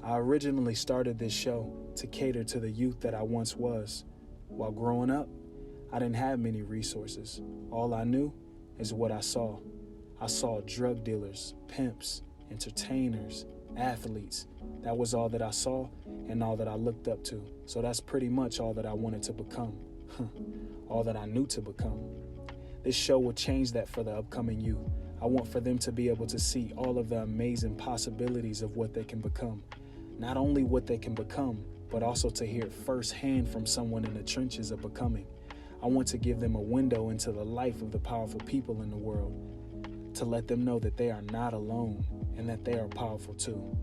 I originally started this show to cater to the youth that I once was. While growing up, I didn't have many resources. All I knew is what I saw. I saw drug dealers, pimps, entertainers, athletes. That was all that I saw and all that I looked up to. So that's pretty much all that I wanted to become. All that I knew to become. This show will change that for the upcoming youth. I want for them to be able to see all of the amazing possibilities of what they can become. Not only what they can become, but also to hear it firsthand from someone in the trenches of becoming. I want to give them a window into the life of the powerful people in the world, to let them know that they are not alone and that they are powerful too.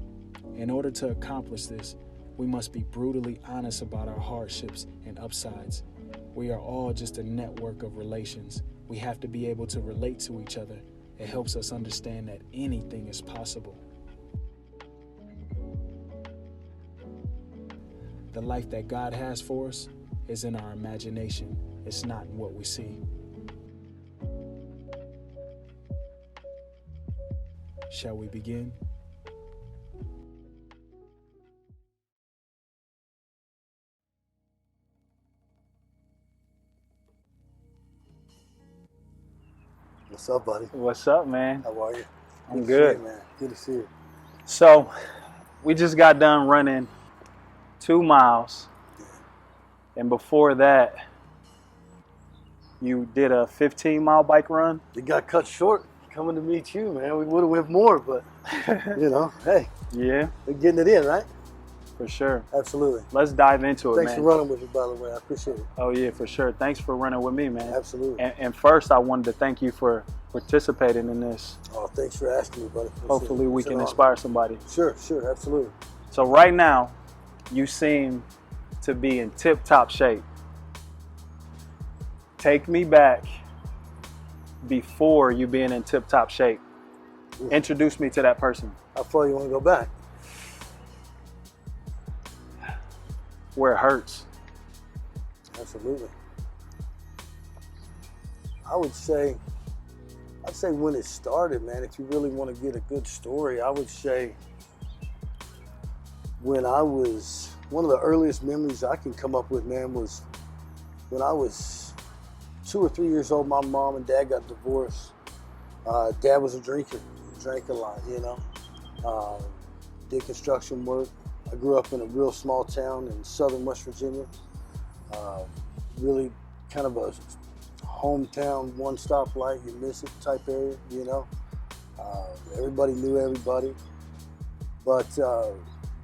In order to accomplish this, we must be brutally honest about our hardships and upsides. We are all just a network of relations. We have to be able to relate to each other. It helps us understand that anything is possible. The life that God has for us is in our imagination. It's not in what we see. Shall we begin? What's up, buddy? What's up, man? How are you? I'm to good. see you, man. Good to see you. So, we just got done running 2 miles. And before that, you did a 15-mile bike run. It got cut short coming to meet you, man. We would have went more, but, hey. Yeah. We're getting it in, right? For sure. Absolutely. Let's dive into it, Thanks man. for running with me, by the way. I appreciate it. Oh, yeah, for sure. Thanks for running with me, man. Absolutely. And first, I wanted to thank you for participating in this. Oh, thanks for asking me, buddy. Hopefully, we can inspire somebody. Sure, absolutely. So right now, you seem to be in tip-top shape. Take me back before you being in tip-top shape. Ooh. Introduce me to that person. How far you want to go back? Where it hurts. Absolutely. I'd say when it started, man, if you really want to get a good story, I would say when I was, one of the earliest memories I can come up with, man, was when I was 2 or 3 years old. My mom and dad got divorced. Dad was a drinker, drank a lot, did construction work. I grew up in a real small town in southern West Virginia. Really kind of a hometown, one stoplight, you miss it type area, Everybody knew everybody. But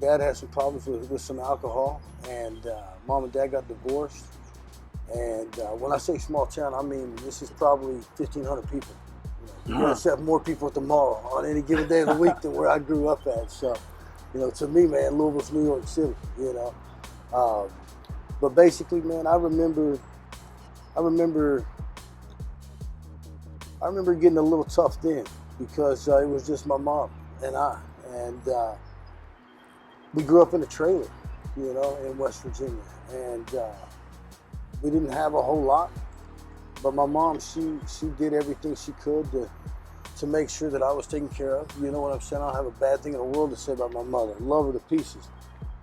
Dad had some problems with some alcohol, and Mom and Dad got divorced. And when I say small town, I mean this is probably 1,500 people. You guys have more people at the mall on any given day of the week than where I grew up at. So, to me, man, Louisville's New York City, But basically, man, I remember getting a little tough then because it was just my mom and I. And we grew up in a trailer, in West Virginia. And we didn't have a whole lot. But my mom, she did everything she could to make sure that I was taken care of. You know what I'm saying? I don't have a bad thing in the world to say about my mother. Love her to pieces.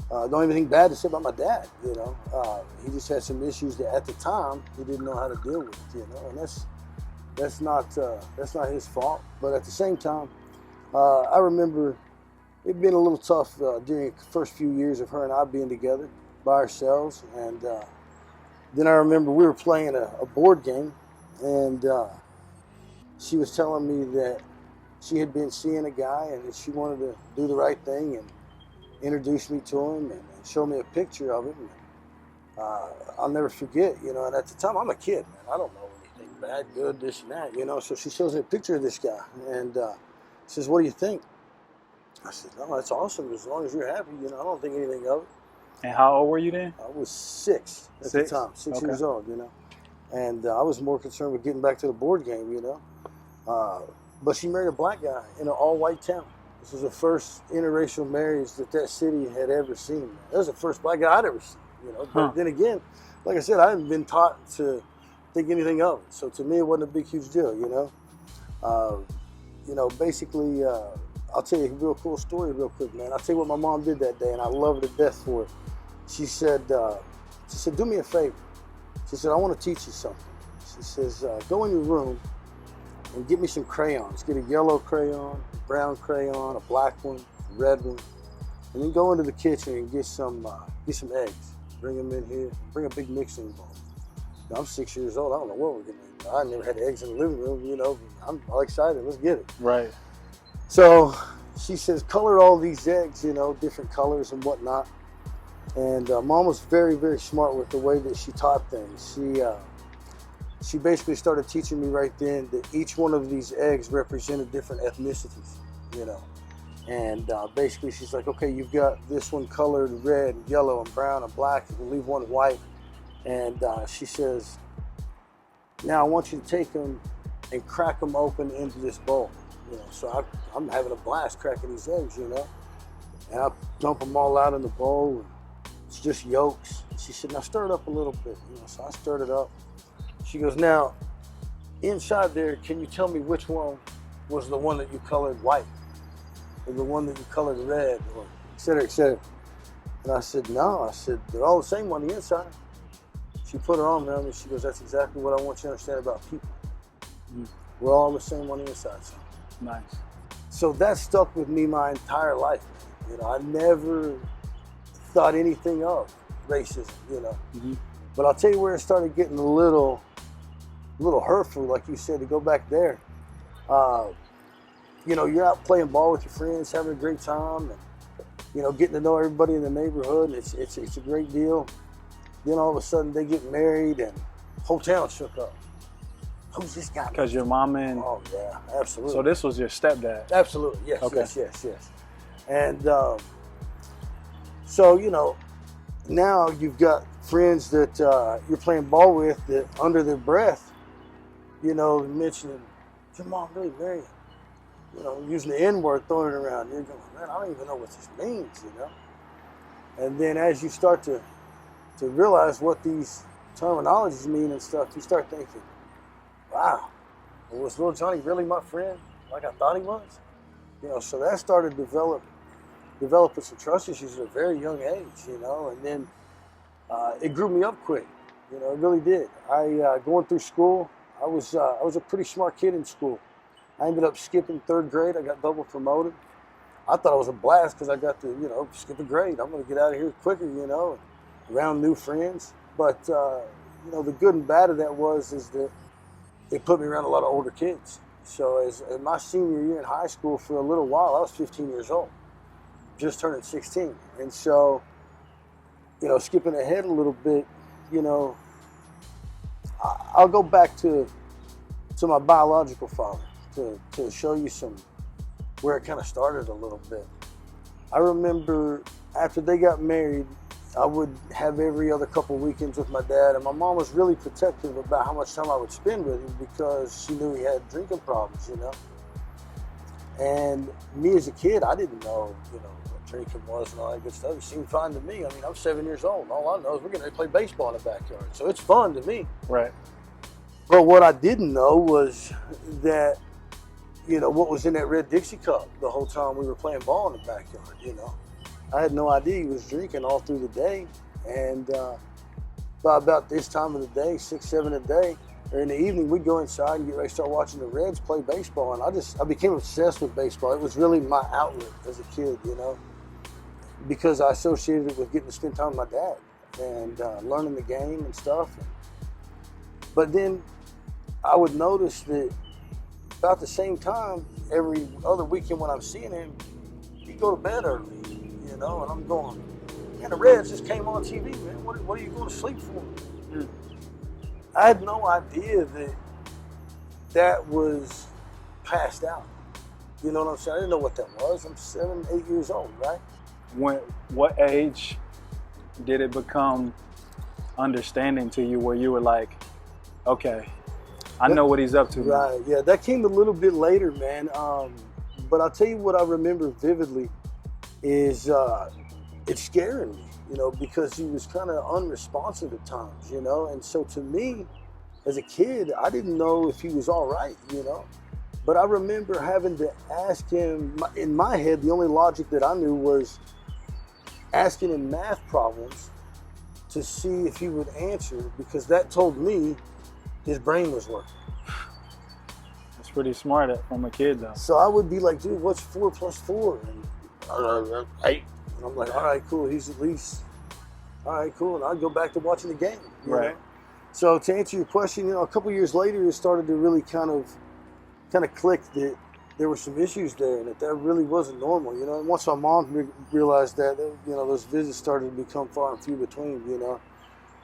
Don't have anything bad to say about my dad, He just had some issues that at the time he didn't know how to deal with, and that's not his fault. But at the same time, I remember it being a little tough during the first few years of her and I being together by ourselves. And then I remember we were playing a board game, and she was telling me that she had been seeing a guy and that she wanted to do the right thing and introduce me to him and show me a picture of him. And, I'll never forget, and at the time I'm a kid, man. I don't know anything bad, good, this and that, So she shows me a picture of this guy and says, "What do you think?" I said, "No, that's awesome. As long as you're happy, I don't think anything of it." And how old were you then? I was 6 at the time, 6 years old, And I was more concerned with getting back to the board game, But she married a black guy in an all-white town. This was the first interracial marriage that city had ever seen. That was the first black guy I'd ever seen, But then again, like I said, I hadn't been taught to think anything of it. So to me, it wasn't a big, huge deal, Basically, I'll tell you a real cool story real quick, man. I'll tell you what my mom did that day, and I love her to death for it. She said, do me a favor. She said, I want to teach you something. She says, go in your room and get me some crayons. Get a yellow crayon, a brown crayon, a black one, a red one, and then go into the kitchen and get some eggs. Bring them in here. Bring a big mixing bowl. Now, I'm 6 years old. I don't know what we're getting. I never had eggs in the living room. You know, I'm all excited. Let's get it. Right. So she says, color all these eggs. You know, different colors and whatnot. And Mom was very, very smart with the way that she taught things. She basically started teaching me right then that each one of these eggs represented different ethnicities, you know. And basically she's like, okay, you've got this one colored red and yellow and brown and black, and we'll leave one white. And she says, now I want you to take them and crack them open into this bowl. You know, so I'm having a blast cracking these eggs, you know. And I dump them all out in the bowl. And it's just yolks. She said, now stir it up a little bit. You know, so I stirred it up. She goes, now, inside there, can you tell me which one was the one that you colored white? Or the one that you colored red? Or et cetera, et cetera. And I said, no. I said, they're all the same on the inside. She put her arm around me and she goes, that's exactly what I want you to understand about people. We're all the same on the inside. So. Nice. So that stuck with me my entire life. You know, I never thought anything of racism, you know. But I'll tell you where it started getting a little hurtful, like you said, to go back there. You know, you're out playing ball with your friends, having a great time, and, you know, getting to know everybody in the neighborhood. It's a great deal. Then all of a sudden they get married and the whole town shook up. Who's this guy? Because your mom and... Oh, yeah, absolutely. So this was your stepdad? Absolutely, yes, okay. yes. And so, you know, now you've got friends that you're playing ball with that under their breath, you know, mentioning, your mom really married, you know, using the N-word, throwing it around. You're going, man, I don't even know what this means, you know. And then as you start to realize what these terminologies mean and stuff, you start thinking, wow, was little Johnny really my friend like I thought he was? You know, so that started developing some trust issues at a very young age, you know, and then it grew me up quick, you know, it really did. Going through school, I was a pretty smart kid in school. I ended up skipping 3rd grade. I got double promoted. I thought it was a blast because I got to, you know, skip a grade. I'm going to get out of here quicker, you know, around new friends. But, you know, the good and bad of that is that it put me around a lot of older kids. So in my senior year in high school, for a little while, I was 15 years old, just turning 16. And so, you know, skipping ahead a little bit, you know, I'll go back to my biological father to show you where it kind of started a little bit. I remember after they got married, I would have every other couple of weekends with my dad, and my mom was really protective about how much time I would spend with him because she knew he had drinking problems, you know. And me as a kid, I didn't know, you know, what drinking was and all that good stuff. It seemed fine to me. I mean, I'm 7 years old, and all I know is we're getting ready to play baseball in the backyard, so it's fun to me. Right. But what I didn't know was that, you know, what was in that red Dixie cup the whole time we were playing ball in the backyard, you know. I had no idea he was drinking all through the day. And by about this time of the day, 6, 7 a day, or in the evening, we'd go inside and get ready to start watching the Reds play baseball. And I became obsessed with baseball. It was really my outlet as a kid, you know, because I associated it with getting to spend time with my dad and learning the game and stuff. But then I would notice that about the same time, every other weekend when I'm seeing him, he'd go to bed early, you know, and I'm going, man, the Reds just came on TV, man. What are you going to sleep for? I had no idea that was passed out. You know what I'm saying? I didn't know what that was. I'm 7, 8 years old, right? What age did it become understanding to you where you were like, okay, I know what he's up to. Right, yeah, that came a little bit later, man. But I'll tell you what I remember vividly is it's scaring me, you know, because he was kind of unresponsive at times, you know. And so to me, as a kid, I didn't know if he was all right, you know. But I remember having to ask him, in my head, the only logic that I knew was asking him math problems to see if he would answer, because that told me his brain was working. That's pretty smart from a kid, though. So I would be like, dude, what's 4 plus 4? And 8. And I'm like, all right, cool. He's at least, all right, cool. And I'd go back to watching the game. You know? So to answer your question, a couple years later, it started to really kind of click that there were some issues there, and that really wasn't normal. And once my mom realized that, those visits started to become far and few between.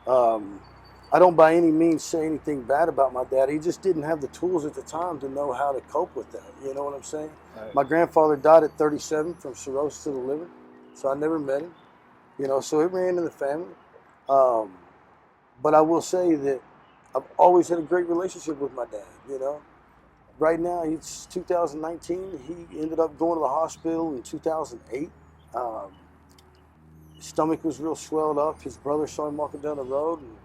I don't by any means say anything bad about my dad. He just didn't have the tools at the time to know how to cope with that. You know what I'm saying? Right. My grandfather died at 37 from cirrhosis of the liver, so I never met him. So it ran in the family. But I will say that I've always had a great relationship with my dad. Right now, it's 2019. He ended up going to the hospital in 2008. His stomach was real swelled up. His brother saw him walking down the road and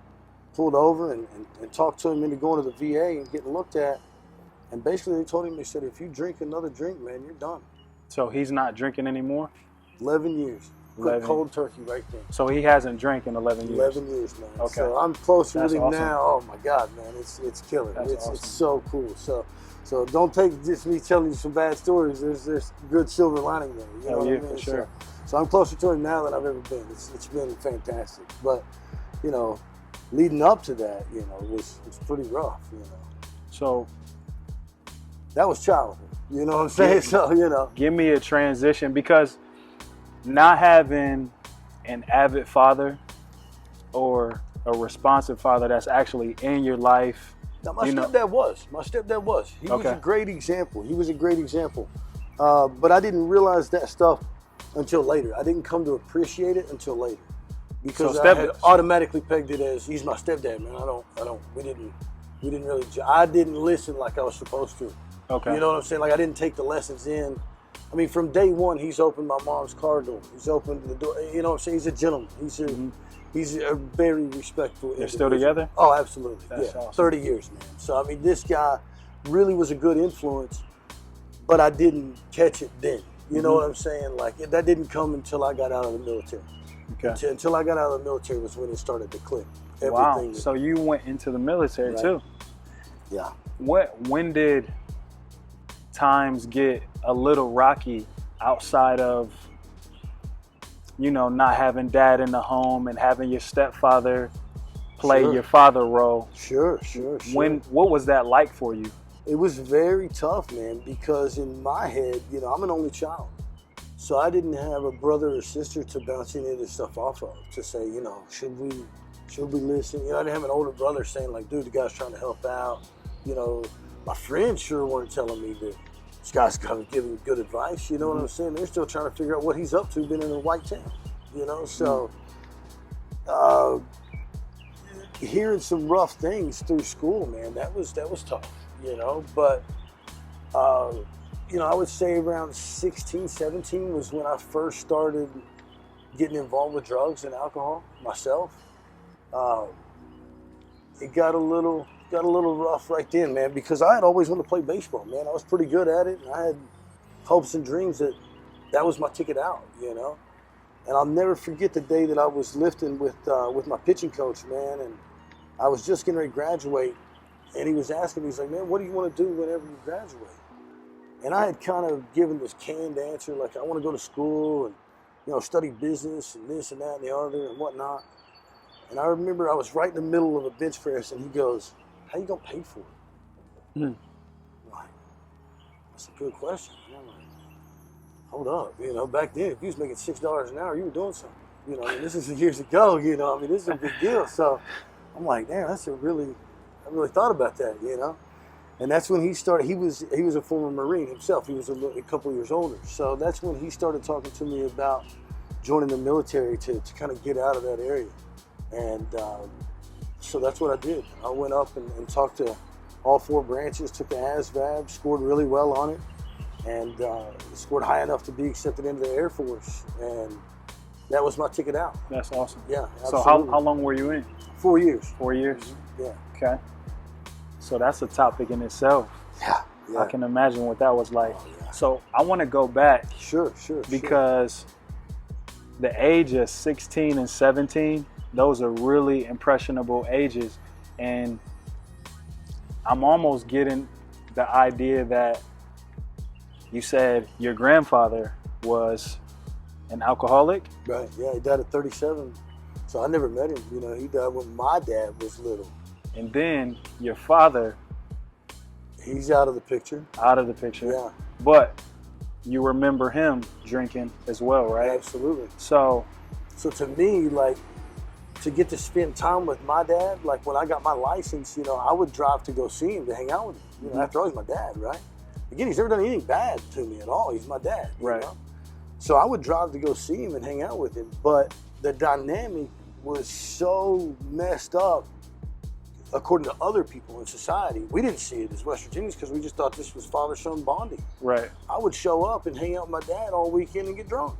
pulled over and talked to him into going to the VA and getting looked at. And basically they told him, they said, if you drink another drink, man, you're done. So he's not drinking anymore? 11 years. 11. Cold turkey right there. So he hasn't drank in 11 years? 11 years, man. Okay. So I'm closer with him awesome. now. Oh my God, man, it's killer. That's It's awesome. It's so cool. So don't take just me telling you some bad stories. There's good silver lining there. You know what I mean? For sure. So I'm closer to him now than I've ever been. It's been fantastic. But, leading up to that, was pretty rough, So that was childhood. You know what I'm saying? So, give me a transition, because not having an avid father or a responsive father that's actually in your life. Now, my stepdad was. He was a great example. But I didn't realize that stuff until later. I didn't come to appreciate it until later. Because I had automatically pegged it as, he's my stepdad, man. We didn't really, I didn't listen like I was supposed to. Okay. You know what I'm saying? Like, I didn't take the lessons in. I mean, from day one, he's opened my mom's car door. He's opened the door. You know what I'm saying? He's a gentleman. He's a very respectful individual. They're still together? Oh, absolutely. That's awesome. 30 years, man. So, I mean, this guy really was a good influence, but I didn't catch it then. You know what I'm saying? Like, that didn't come until I got out of the military. Okay. Until I got out of the military was when it started to click. Wow. So you went into the military too? Yeah. When did times get a little rocky outside of, not having dad in the home and having your stepfather play your father role? Sure. What was that like for you? It was very tough, man, because in my head, I'm an only child. So I didn't have a brother or sister to bounce any of this stuff off of, to say, should we listen? I didn't have an older brother saying, like, dude, the guy's trying to help out. My friends sure weren't telling me that this guy's going to give him good advice. You know what I'm saying? They're still trying to figure out what he's up to, being in a white town. So hearing some rough things through school, man, that was tough. But I would say around 16, 17 was when I first started getting involved with drugs and alcohol myself. It got a little rough right then, man, because I had always wanted to play baseball, man. I was pretty good at it, and I had hopes and dreams that was my ticket out, And I'll never forget the day that I was lifting with my pitching coach, man, and I was just getting ready to graduate, and he was asking me, he's like, man, what do you want to do whenever you graduate? And I had kind of given this canned answer, like, I want to go to school and, study business and this and that and the other and whatnot. And I remember I was right in the middle of a bench press, and he goes, how you going to pay for it? I'm like, that's a good question. And I'm like, hold up. Back then, if you was making $6 an hour, you were doing something. This is years ago, this is a big deal. So I'm like, damn, I really thought about that, And that's when he started. He was a former Marine himself. He was a couple years older. So that's when he started talking to me about joining the military to kind of get out of that area. And so that's what I did. I went up and talked to all 4 branches, took the ASVAB, scored really well on it, and scored high enough to be accepted into the Air Force. And that was my ticket out. That's awesome. Yeah, absolutely. So how long were you in? 4 years. 4 years? Yeah. Okay. So that's a topic in itself. I can imagine what that was like. Oh, yeah. So I want to go back. Sure. Because the age of 16 and 17, those are really impressionable ages. And I'm almost getting the idea that you said your grandfather was an alcoholic. Right, yeah, he died at 37. So I never met him. You know, he died when my dad was little. And then your father. He's out of the picture. Out of the picture. Yeah. But you remember him drinking as well, right? Absolutely. So to me, like, to get to spend time with my dad, like when I got my license, you know, I would drive to go see him, to hang out with him. You know, after all, he's my dad, right? Again, he's never done anything bad to me at all. He's my dad, you know? So I would drive to go see him and hang out with him. But the dynamic was so messed up, according to other people in society. We didn't see it as West Virginians because we just thought this was father-son bonding. Right. I would show up and hang out with my dad all weekend and get drunk.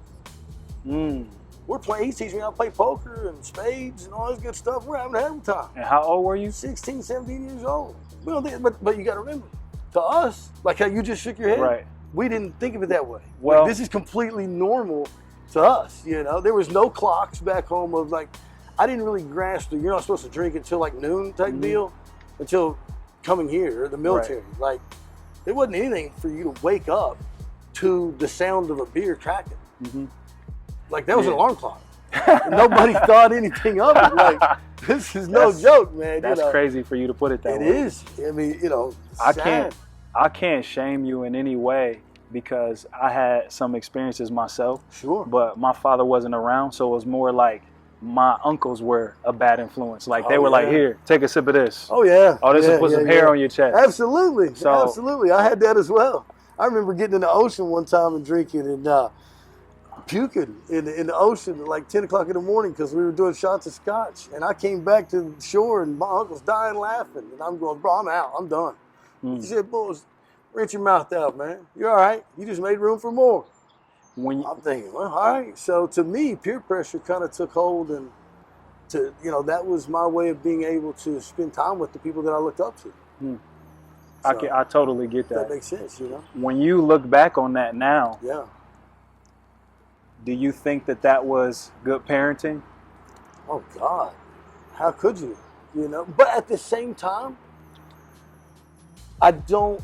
We're playing, he teaches me how to play poker and spades and all this good stuff. We're having a hell of a time. And how old were you? 16, 17 years old. Well, but you got to remember, to us, like how you just shook your head, right? We didn't think of it that way. Well, like, this is completely normal to us, you know? There was no clocks back home of like, I didn't really grasp that you're not supposed to drink until like noon type deal, until coming here, the military. Right. Like, it wasn't anything for you to wake up to the sound of a beer cracking. Like, that was an alarm clock. Nobody thought anything of it. Like, this is no joke, man. That's crazy for you to put it that way. It is. I mean, you know, I can't shame you in any way because I had some experiences myself. Sure. But my father wasn't around, so it was more like my uncles were a bad influence. Like, they were like, here, take a sip of this. Oh, yeah. Oh, this will put some hair on your chest. Absolutely. So, absolutely. I had that as well. I remember getting in the ocean one time and drinking and puking in the ocean at like 10 o'clock in the morning because we were doing shots of scotch. And I came back to the shore and my uncle's dying laughing. And I'm going, bro, I'm out. I'm done. He said, boys, rinse your mouth out, man. You're all right. You just made room for more. I'm thinking, well, all right. So to me, peer pressure kind of took hold, and that was my way of being able to spend time with the people that I looked up to. So, I totally get that. That makes sense, you know. When you look back on that now, do you think that was good parenting? Oh God, how could you? You know, but at the same time, I don't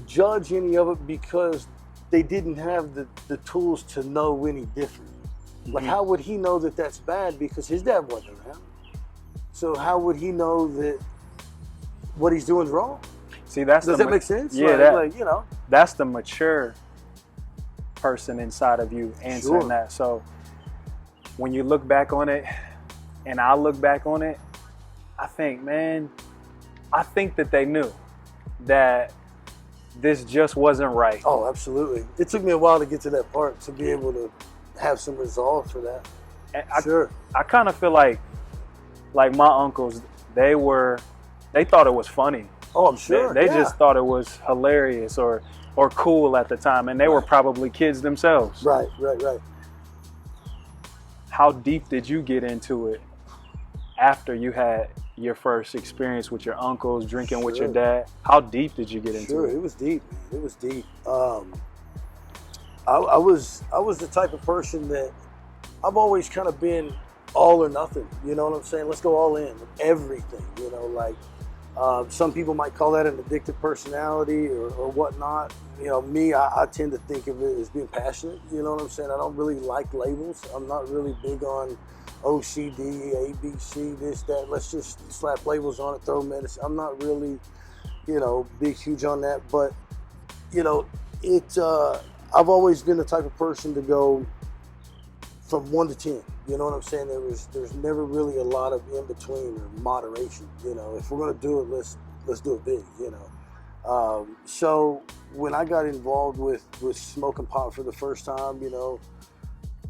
judge any of it because they didn't have the tools to know any different. Like, how would he know that that's bad? Because his dad wasn't around. So how would he know that what he's doing is wrong? See, does that make sense? Yeah, like, you know, that's the mature person inside of you answering that. So when you look back on it, and I look back on it, I think that they knew that this just wasn't right. Oh, absolutely. It took me a while to get to that part, to be able to have some resolve for that. And I kind of feel like my uncles, they thought it was funny. Oh, I'm sure. They just thought it was hilarious or cool at the time, and they were probably kids themselves. Right. How deep did you get into it after you had your first experience with your uncles, drinking with your dad? How deep did you get into it? It was deep. It was deep. I was the type of person that I've always kind of been all or nothing. You know what I'm saying? Let's go all in with everything. You know, like some people might call that an addictive personality or whatnot. You know, me, I tend to think of it as being passionate. You know what I'm saying? I don't really like labels. I'm not really big on OCD, ABC, this, that. Let's just slap labels on it, throw medicine. I'm not really, huge on that. But, I've always been the type of person to go from 1 to 10. You know what I'm saying? There's never really a lot of in between or moderation. You know, if we're gonna do it, let's do it big. You know, so when I got involved with smoking pot for the first time,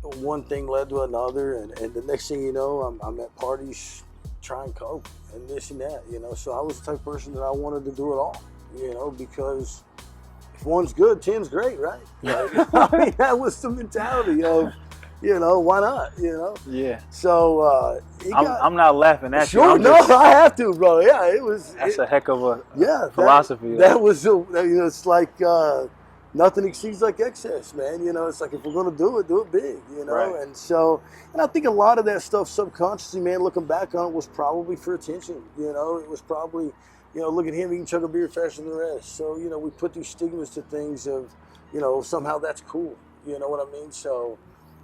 one thing led to another, and the next thing you know, I'm at parties trying coke and this and that. So I was the type of person that I wanted to do it all. Because if one's good, 10's great, right? Like, I mean, that was the mentality of, You know, why not? You know. Yeah. So I'm not laughing at you. Sure, I'm no, just, I have to, bro. Yeah, it was. that's a heck of a philosophy. That was, it's like nothing exceeds like excess, man. You know, it's like if we're gonna do it big. You know, Right. and so, and I think a lot of that stuff subconsciously, man, looking back on it, was probably for attention. You know, it was probably, you know, look at him, he can chug a beer faster than the rest. So, you know, we put these stigmas to things of, you know, somehow that's cool. You know what I mean? So,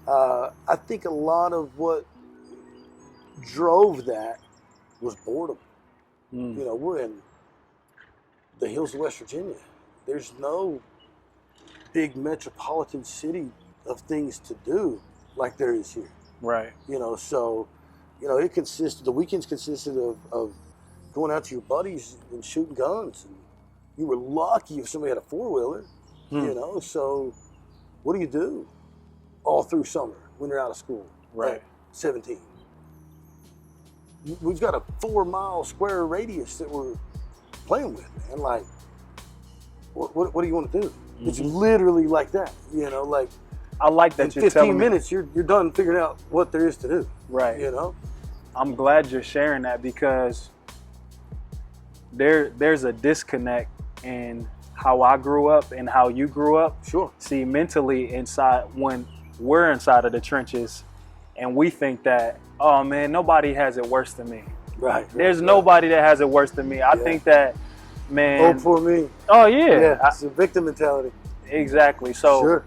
I think a lot of what drove that was boredom. You know, we're in the hills of West Virginia. There's no big metropolitan city of things to do like there is here. Right. You know, so, you know, the weekends consisted of going out to your buddies and shooting guns. And you were lucky if somebody had a four-wheeler, you know. So what do you do all through summer when you're out of school? Right. At 17. We've got a 4-mile square radius that we're playing with, man. Like, what do you want to do? It's literally like that, you know. Like, I like that you're telling me. 15 minutes, you're done figuring out what there is to do. Right. You know. I'm glad you're sharing that because there's a disconnect in how I grew up and how you grew up. Sure. See, mentally inside, when we're inside of the trenches and we think that, oh man, nobody has it worse than me. Right. There's nobody that has it worse than me. I think that, man. Oh, for me. Oh, yeah. Yeah, it's a victim mentality. Exactly. So sure.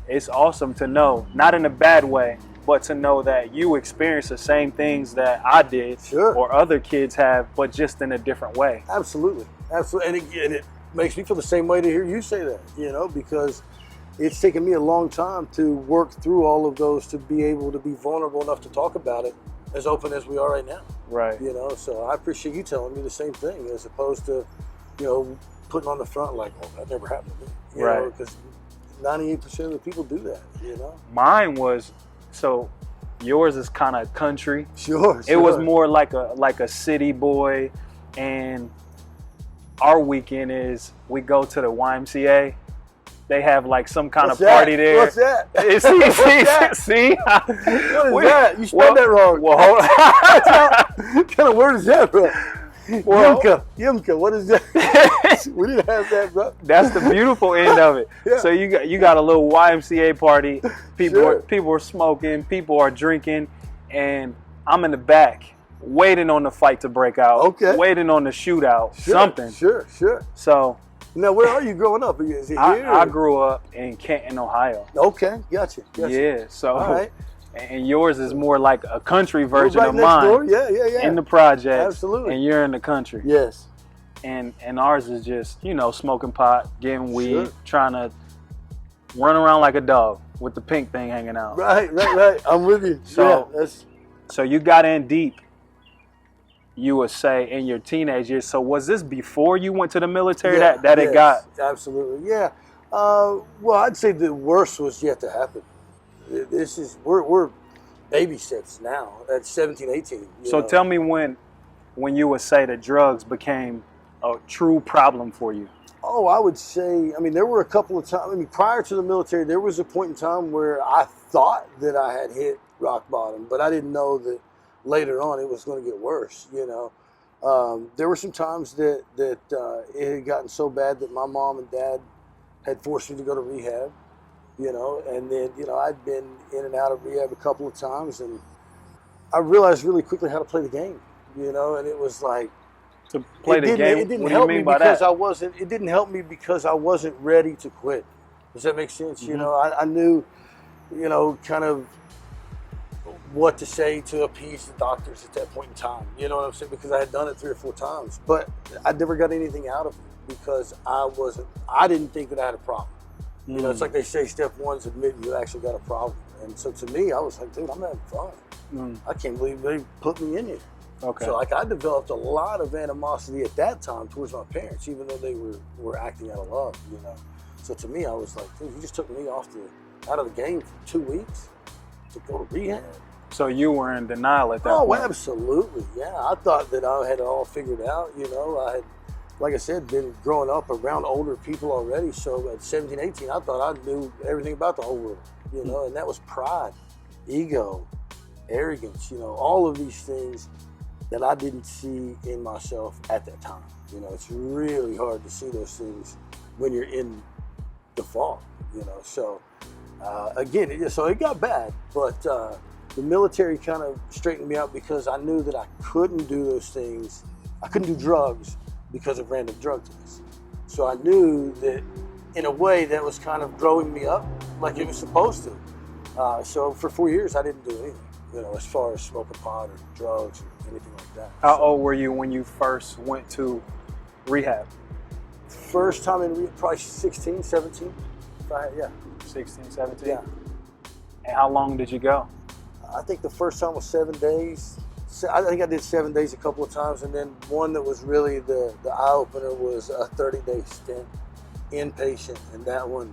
It's awesome to know, not in a bad way, but to know that you experience the same things that I did or other kids have, but just in a different way. Absolutely. Absolutely. And it makes me feel the same way to hear you say that, you know, because it's taken me a long time to work through all of those to be able to be vulnerable enough to talk about it as open as we are right now. Right. You know, so I appreciate you telling me the same thing as opposed to, you know, putting on the front like, oh, that never happened to me. You know, because 98% of the people do that, you know. Mine was, so yours is kind of country. Sure. It was more like a city boy, and our weekend is we go to the YMCA. They have like some kind of party there. What's that? See? What is that? You spelled that wrong. Well, hold on. What kind of word is that, bro? Well, Yumka, what is that? We didn't have that, bro. That's the beautiful end of it. Yeah. So you got a little YMCA party. People are smoking. People are drinking, and I'm in the back waiting on the fight to break out. Okay. Waiting on the shootout. Something. Sure. So. Now, where are you growing up? Is it here? I grew up in Canton, Ohio. Okay, gotcha. Yeah, so all right. And yours is more like a country version right of next mine. Door. Yeah. In the projects. Absolutely. And you're in the country. Yes. And ours is just, you know, smoking pot, getting weed, trying to run around like a dog with the pink thing hanging out. Right. I'm with you. So you got in deep, you would say, in your teenage years. So was this before you went to the military it got? Absolutely. Yeah. Well, I'd say the worst was yet to happen. We're baby steps now at 17, 18. So tell me when you would say that drugs became a true problem for you. Oh, I would say, there were a couple of times. Prior to the military, there was a point in time where I thought that I had hit rock bottom, but I didn't know that later on it was going to get worse, you know. There were some times that it had gotten so bad that my mom and dad had forced me to go to rehab, you know, and then, you know, I'd been in and out of rehab a couple of times, and I realized really quickly how to play the game, you know, and it was like, to play the game. It didn't help me because it didn't help me because I wasn't ready to quit. Does that make sense? Mm-hmm. You know, I knew, you know, kind of what to say to appease the doctors at that point in time. You know what I'm saying? Because I had done it 3 or 4 times, but I never got anything out of it because I didn't think that I had a problem. Mm-hmm. You know, it's like they say, step 1 is admitting you actually got a problem. And so to me, I was like, dude, I'm having fun. Mm-hmm. I can't believe they put me in here. Okay. So I developed a lot of animosity at that time towards my parents, even though they were acting out of love, you know. So to me, I was like, dude, you just took me out of the game for 2 weeks to go to rehab. So you were in denial at that point? Oh, absolutely, yeah. I thought that I had it all figured out, you know. I had, like I said, been growing up around older people already. So at 17, 18, I thought I knew everything about the whole world. you know, and that was pride, ego, arrogance, you know, all of these things that I didn't see in myself at that time. You know, it's really hard to see those things when you're in the fog, you know. So again, so it got bad, but the military kind of straightened me out because I knew that I couldn't do those things. I couldn't do drugs because of random drug tests. So I knew that in a way that was kind of growing me up like it was supposed to. So for 4 years, I didn't do anything, you know, as far as smoking pot or drugs or anything like that. How old were you when you first went to rehab? First time in probably 16, 17. Yeah. 16, 17? Yeah. And how long did you go? I think the first time was 7 days. I think I did 7 days a couple of times, and then one that was really the eye-opener was a 30-day stint inpatient, and that one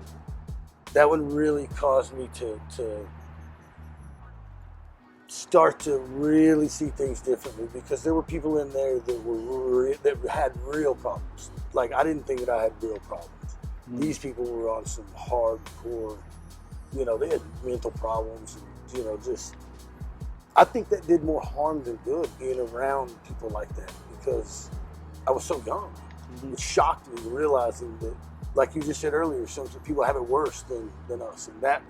really caused me to start to really see things differently, because there were people in there that had real problems. Like, I didn't think that I had real problems. These people were on some hardcore, you know, they had mental problems, and, you know, just, I think that did more harm than good, being around people like that, because I was so young. It shocked me realizing that, like you just said earlier, some people have it worse than us, and that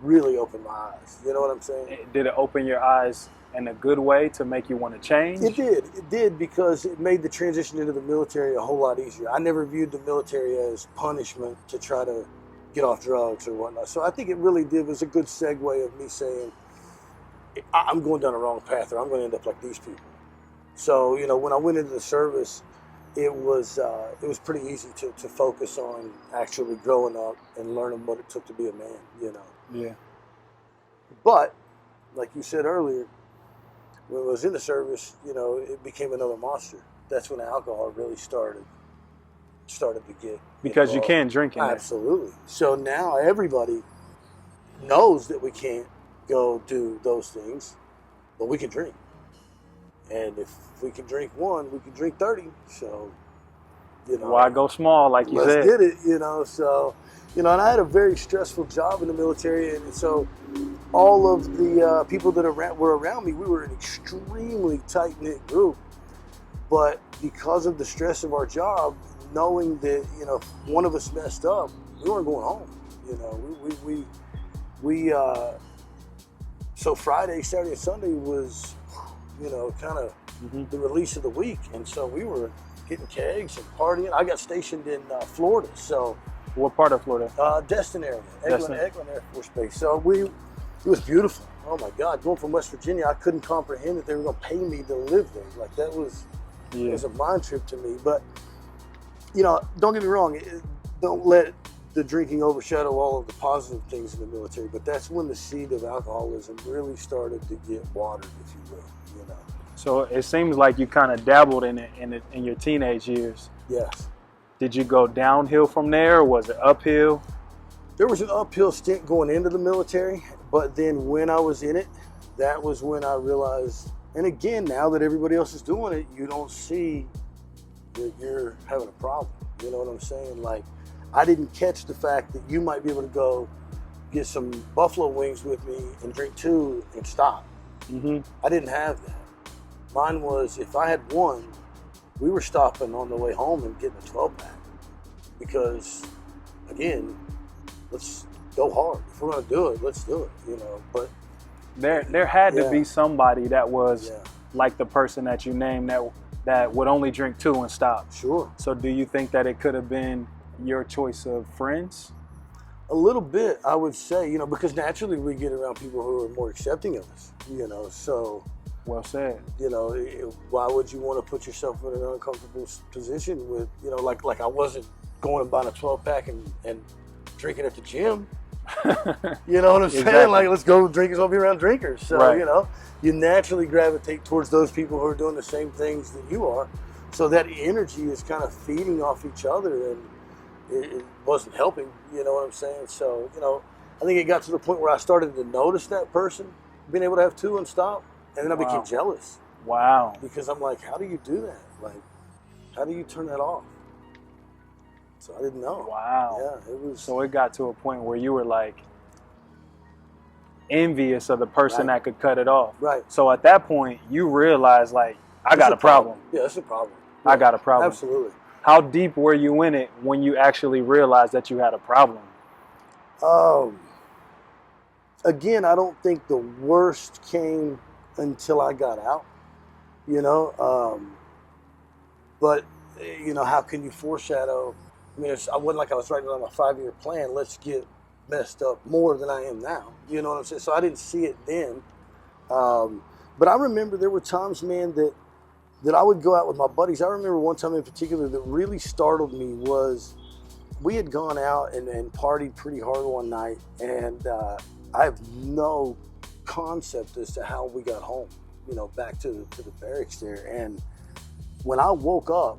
really opened my eyes. You know what I'm saying? Did it open your eyes in a good way to make you want to change? It did, because it made the transition into the military a whole lot easier. I never viewed the military as punishment to try to get off drugs or whatnot. So I think it really was a good segue of me saying, I'm going down the wrong path, or I'm going to end up like these people. So, you know, when I went into the service, it was pretty easy to focus on actually growing up and learning what it took to be a man, you know. Yeah. But, like you said earlier, when I was in the service, you know, it became another monster. That's when alcohol really started to get because involved. You can't drink in Absolutely. So now everybody knows that we can't go do those things, but we can drink. And if we can drink one, we can drink 30. So, you know. Why go small, like you said? Let's get it, you know. So, you know, and I had a very stressful job in the military, and so all of the people that were around me, we were an extremely tight-knit group. But because of the stress of our job, knowing that, you know, if one of us messed up, we weren't going home. You know, so Friday, Saturday, and Sunday was, you know, kind of the release of the week. And so we were getting kegs and partying. I got stationed in Florida. So, what part of Florida? Destin area, Eglin Air Force Base. So it was beautiful. Oh my God, going from West Virginia, I couldn't comprehend that they were going to pay me to live there. Like, that was, it was a mind trip to me. But, you know, don't get me wrong, don't let the drinking overshadow all of the positive things in the military, but that's when the seed of alcoholism really started to get watered, if you will, you know. So it seems like you kind of dabbled in it in your teenage years. Yes. Did you go downhill from there, or was it uphill? There was an uphill stint going into the military, but then when I was in it, that was when I realized, and again, now that everybody else is doing it, you don't see that you're having a problem. You know what I'm saying? Like, I didn't catch the fact that you might be able to go get some buffalo wings with me and drink two and stop. I didn't have that. Mine was, if I had one, we were stopping on the way home and getting a 12-pack. Because, again, let's go hard. If we're going to do it, let's do it, you know. But there had to be somebody that was like the person that you named that would only drink two and stop. Sure. So do you think that it could have been your choice of friends? A little bit, I would say, you know, because naturally we get around people who are more accepting of us, you know, so. Well said. You know, why would you want to put yourself in an uncomfortable position with, you know, like I wasn't going and buying a 12-pack and drinking at the gym. You know what I'm saying? Like, let's go drink, let's be around drinkers. So, you know, you naturally gravitate towards those people who are doing the same things that you are. So that energy is kind of feeding off each other, and it wasn't helping, you know what I'm saying? So, you know, I think it got to the point where I started to notice that person being able to have two and stop, and then I became jealous. Wow. Because I'm like, how do you do that? Like, how do you turn that off? So I didn't know. Wow. Yeah, it was. So it got to a point where you were like, envious of the person Right. that could cut it off. Right. So at that point, you realize, like, I got a problem. Yeah, that's a problem. I got a problem. Absolutely. How deep were you in it when you actually realized that you had a problem? Again, I don't think the worst came until I got out, you know. But, you know, how can you foreshadow? I mean, I wasn't like I was writing on my 5-year plan, let's get messed up more than I am now. You know what I'm saying? So I didn't see it then. But I remember there were times, man, that I would go out with my buddies. I remember one time in particular that really startled me was we had gone out and partied pretty hard one night, and I have no concept as to how we got home, you know, back to the barracks there. And when I woke up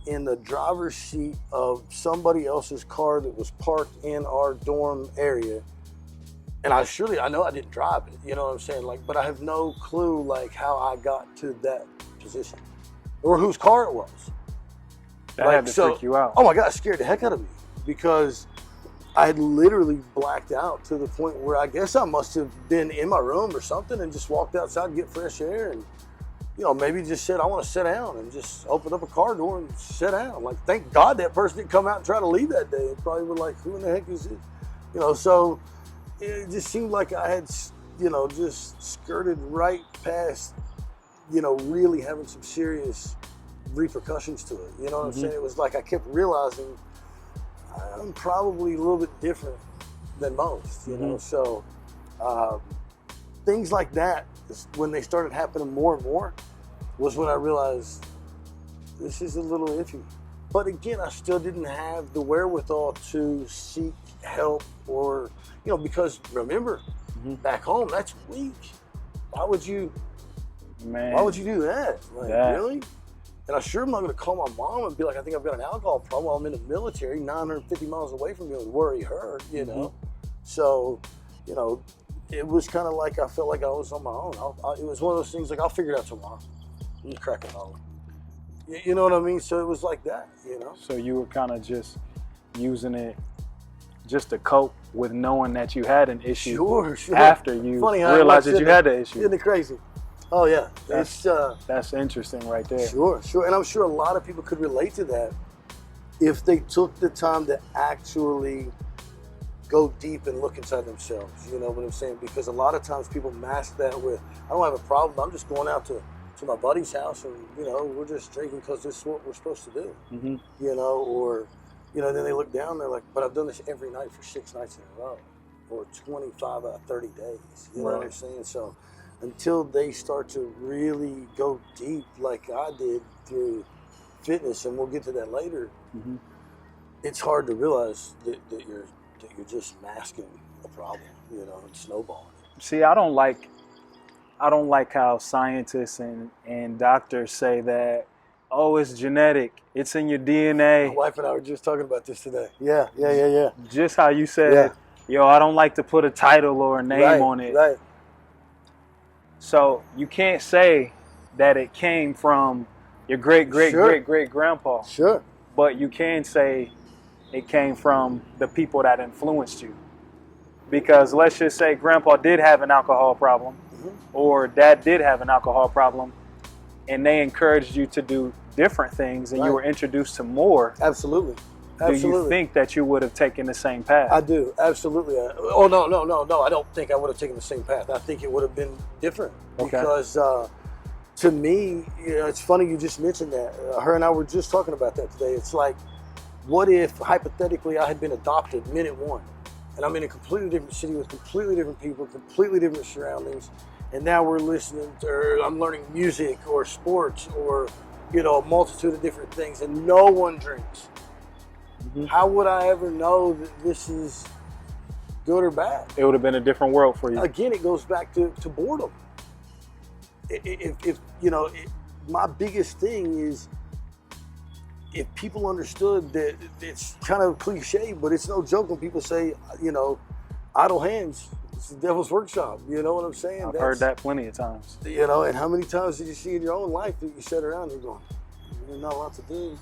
in the driver's seat of somebody else's car that was parked in our dorm area. And I know I didn't drive it, you know what I'm saying? Like, but I have no clue like how I got to that position or whose car it was. That had to freak you out. Oh my God, it scared the heck out of me because I had literally blacked out to the point where I guess I must have been in my room or something and just walked outside to get fresh air and, you know, maybe just said, I want to sit down, and just opened up a car door and sit down. Like, thank God that person didn't come out and try to leave that day. It probably would like, who in the heck is it? You know, so it just seemed like I had, you know, just skirted right past, you know, really having some serious repercussions to it. You know what I'm saying? It was like I kept realizing I'm probably a little bit different than most, you know? So things like that, when they started happening more and more, was when I realized this is a little iffy. But again, I still didn't have the wherewithal to seek help or, you know, because remember, back home, that's weak. Why would you do that? Like, really? And I sure am not going to call my mom and be like, I think I've got an alcohol problem while I'm in the military, 950 miles away from you, and worry her, you know? So, you know, it was kind of like I felt like I was on my own. It was one of those things like, I'll figure it out tomorrow. I'm cracking on. You know what I mean? So it was like that, you know? So you were kind of just using it just to cope with knowing that you had an issue after you realized that you had the issue. Isn't it crazy? Oh, yeah. That's interesting right there. Sure. And I'm sure a lot of people could relate to that if they took the time to actually go deep and look inside themselves. You know what I'm saying? Because a lot of times people mask that with, I don't have a problem. I'm just going out to my buddy's house and, you know, we're just drinking because this is what we're supposed to do. You know, or, you know, then they look down, they're like, but I've done this every night for 6 nights in a row or 25 out of 30 days. You know what I'm saying? So until they start to really go deep like I did through fitness, and we'll get to that later, it's hard to realize that you're just masking a problem, you know, and snowballing. See, I don't like how scientists and doctors say that, oh, it's genetic, it's in your DNA. My wife and I were just talking about this today. Yeah. Just how you said, yo, I don't like to put a title or a name on it. Right. So you can't say that it came from your great-great-great-great-grandpa. Sure. But you can say it came from the people that influenced you. Because let's just say grandpa did have an alcohol problem, or dad did have an alcohol problem, and they encouraged you to do different things and you were introduced to more. Absolutely. Do you think that you would have taken the same path? I do, absolutely. Oh, no. I don't think I would have taken the same path. I think it would have been different. Because to me, you know, it's funny you just mentioned that. Her and I were just talking about that today. It's like, what if, hypothetically, I had been adopted minute one, and I'm in a completely different city with completely different people, completely different surroundings, and now we're listening to, or I'm learning music or sports or, you know, a multitude of different things, and no one drinks. How would I ever know that this is good or bad? It would have been a different world for you. Again, it goes back to boredom. If you know, my biggest thing is if people understood that, it's kind of cliche, but it's no joke when people say, you know, idle hands, it's the devil's workshop. You know what I'm saying? I've heard that plenty of times. You know, and how many times did you see in your own life that you sat around and you're going, there's not a lot to do.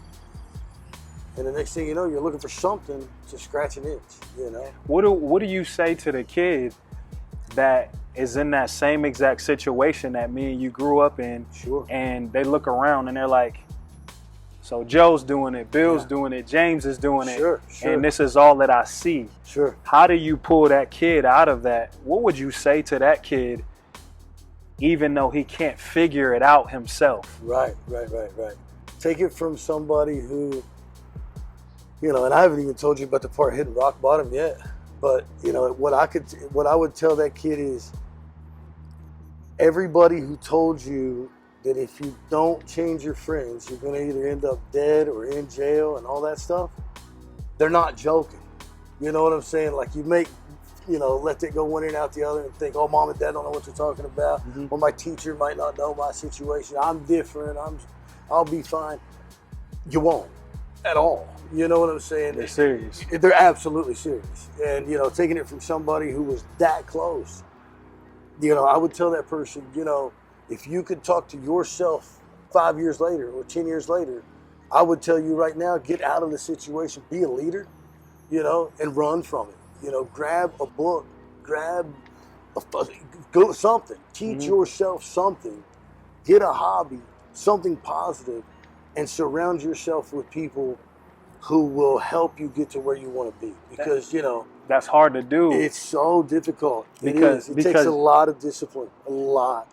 And the next thing you know, you're looking for something to scratch an itch, you know? What do you say to the kid that is in that same exact situation that me and you grew up in. Sure. And they look around and they're like, so Joe's doing it, Bill's doing it, James is doing it, Sure. and this is all that I see. Sure. How do you pull that kid out of that? What would you say to that kid, even though he can't figure it out himself? Right. Take it from somebody who, and I haven't even told you about the part hitting rock bottom yet. But what I would tell that kid is, everybody who told you that if you don't change your friends, you're going to either end up dead or in jail and all that stuff, they're not joking. You know what I'm saying? Like, you make, let it go one ear and out the other and think, oh, mom and dad don't know what they're talking about. Mm-hmm. Or my teacher might not know my situation. I'm different. I'll be fine. You won't at all. You know what I'm saying? They're serious. They're absolutely serious. And, taking it from somebody who was that close, I would tell that person, if you could talk to yourself 5 years later or 10 years later, I would tell you right now, get out of the situation, be a leader, and run from it. Grab a book, go something, teach yourself something, get a hobby, something positive, and surround yourself with people who will help you get to where you want to be. Because, that's hard to do. It's so difficult. It takes a lot of discipline, a lot.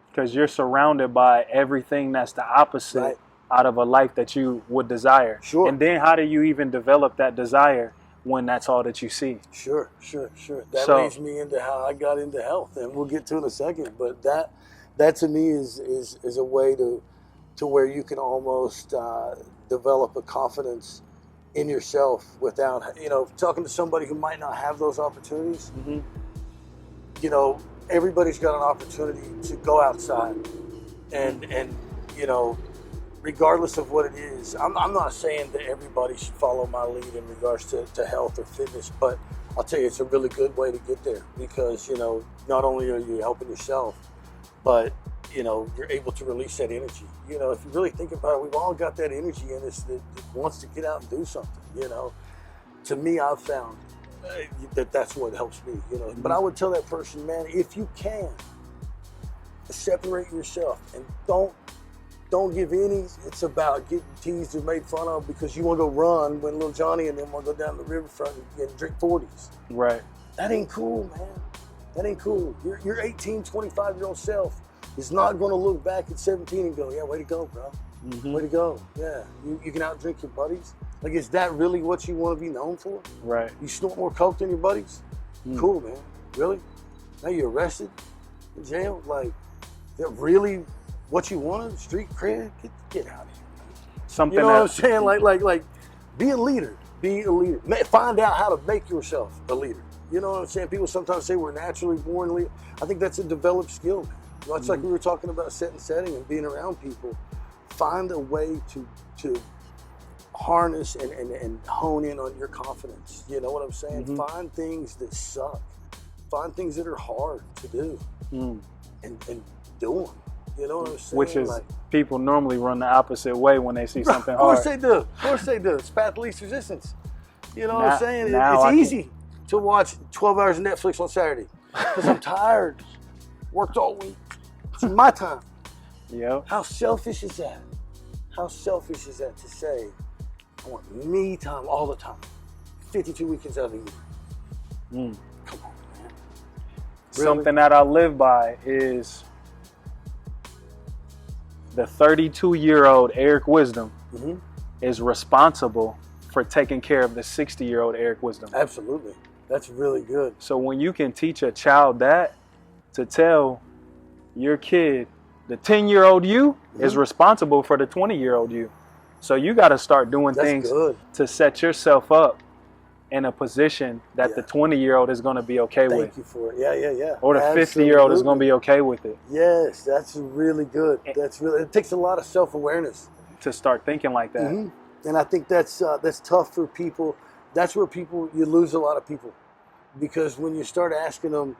Because you're surrounded by everything that's the opposite out of a life that you would desire. Sure. And then how do you even develop that desire when that's all that you see? Sure. That leads me into how I got into health, and we'll get to it in a second. But that to me is a way to where you can almost develop a confidence in yourself without, talking to somebody who might not have those opportunities. Mm-hmm. Everybody's got an opportunity to go outside and regardless of what it is. I'm not saying that everybody should follow my lead in regards to health or fitness, but I'll tell you, it's a really good way to get there because, not only are you helping yourself, but, you're able to release that energy. If you really think about it, we've all got that energy in us that wants to get out and do something, To me, I've found that's what helps me, But I would tell that person, man, if you can, separate yourself and don't give any. It's about getting teased or made fun of because you want to go run when little Johnny and them want to go down the riverfront and drink 40s. Right. That ain't cool, man. That ain't cool. Your 18, 25-year-old self is not going to look back at 17 and go, yeah, way to go, bro. Mm-hmm. Way to go. Yeah, you can outdrink your buddies. Like, is that really what you want to be known for? Right. You snort more coke than your buddies? Cool, man. Really? Now you're arrested, in jail? Like, is that really what you wanted? Street cred? Get out of here, man. Something what I'm saying? Like, be a leader. Be a leader. Find out how to make yourself a leader. You know what I'm saying? People sometimes say we're naturally born leaders. I think that's a developed skill, man. It's like we were talking about setting and being around people. Find a way to harness and hone in on your confidence. You know what I'm saying? Mm-hmm. Find things that suck. Find things that are hard to do and do them. You know what I'm saying? Which is, people normally run the opposite way when they see something hard. Of course they do. It's path of least resistance. You know what I'm saying? It's easy to watch 12 hours of Netflix on Saturday because I'm tired. Worked all week. It's my time. Yep. How selfish is that? How selfish is that to say, I want me time all the time? 52 weekends out of the year. Come on, man. Really? Something that I live by is the 32-year-old Eric Wisdom is responsible for taking care of the 60-year-old Eric Wisdom. Absolutely. That's really good. So when you can teach a child that, to tell your kid, the 10-year-old you is responsible for the 20-year-old you. So you got to start doing things to set yourself up in a position that the 20-year-old is going to be okay with. Thank you for it. Yeah. Or the 50-year-old is going to be okay with it. Yes, that's really good. It takes a lot of self-awareness to start thinking like that. And I think that's tough for people. That's where you lose a lot of people. Because when you start asking them,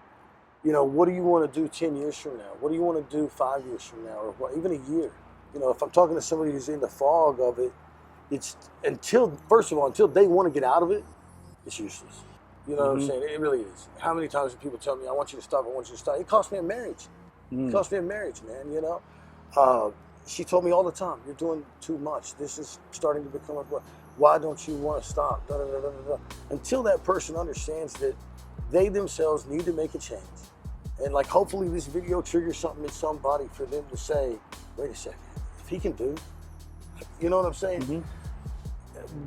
what do you want to do 10 years from now? What do you want to do 5 years from now? Or even a year? If I'm talking to somebody who's in the fog of it, it's until they want to get out of it, it's useless. You know what I'm saying? It really is. How many times do people tell me, I want you to stop, I want you to stop? It cost me a marriage. It cost me a marriage, man, you know? She told me all the time, you're doing too much. This is starting to become a, why don't you want to stop? Da, da, da, da, da. Until that person understands that they themselves need to make a change. And like, hopefully this video triggers something in somebody for them to say, wait a second, if he can do, you know what I'm saying?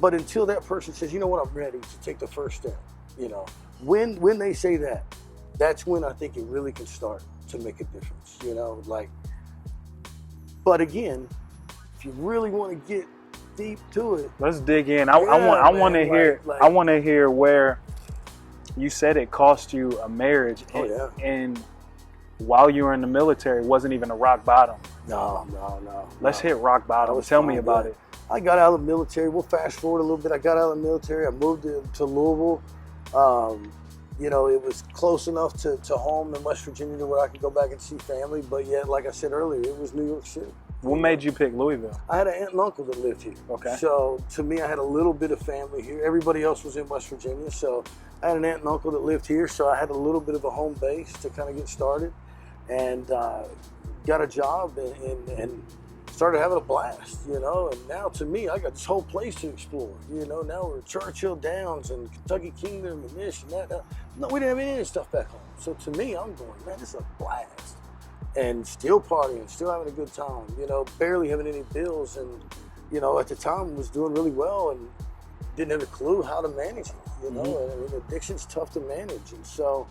But until that person says, you know what, I'm ready to take the first step, you know, when they say that, that's when I think it really can start to make a difference, you know, like, but again, if you really want to get deep to it, let's dig in. I want to hear, I want to hear where you said it cost you a marriage. And while you were in the military, it wasn't even a rock bottom. No. Let's hit rock bottom. Tell me about it. I got out of the military. We'll fast forward a little bit. I got out of the military. I moved to Louisville. You know, it was close enough to home in West Virginia to where I could go back and see family. But yet, like I said earlier, it was New York City. What made you pick Louisville? I had an aunt and uncle that lived here. Okay. So to me, I had a little bit of family here. Everybody else was in West Virginia. So I had an aunt and uncle that lived here. So I had a little bit of a home base to kind of get started. And got a job and started having a blast, you know. And now to me, I got this whole place to explore, you know. Now we're Churchill Downs and Kentucky Kingdom and this and that. No, we didn't have any of this stuff back home. So to me, I'm going, man, this is a blast. And still partying, still having a good time, you know, barely having any bills. And, you know, at the time was doing really well and didn't have a clue how to manage it, you know. And I mean, addiction's tough to manage. And so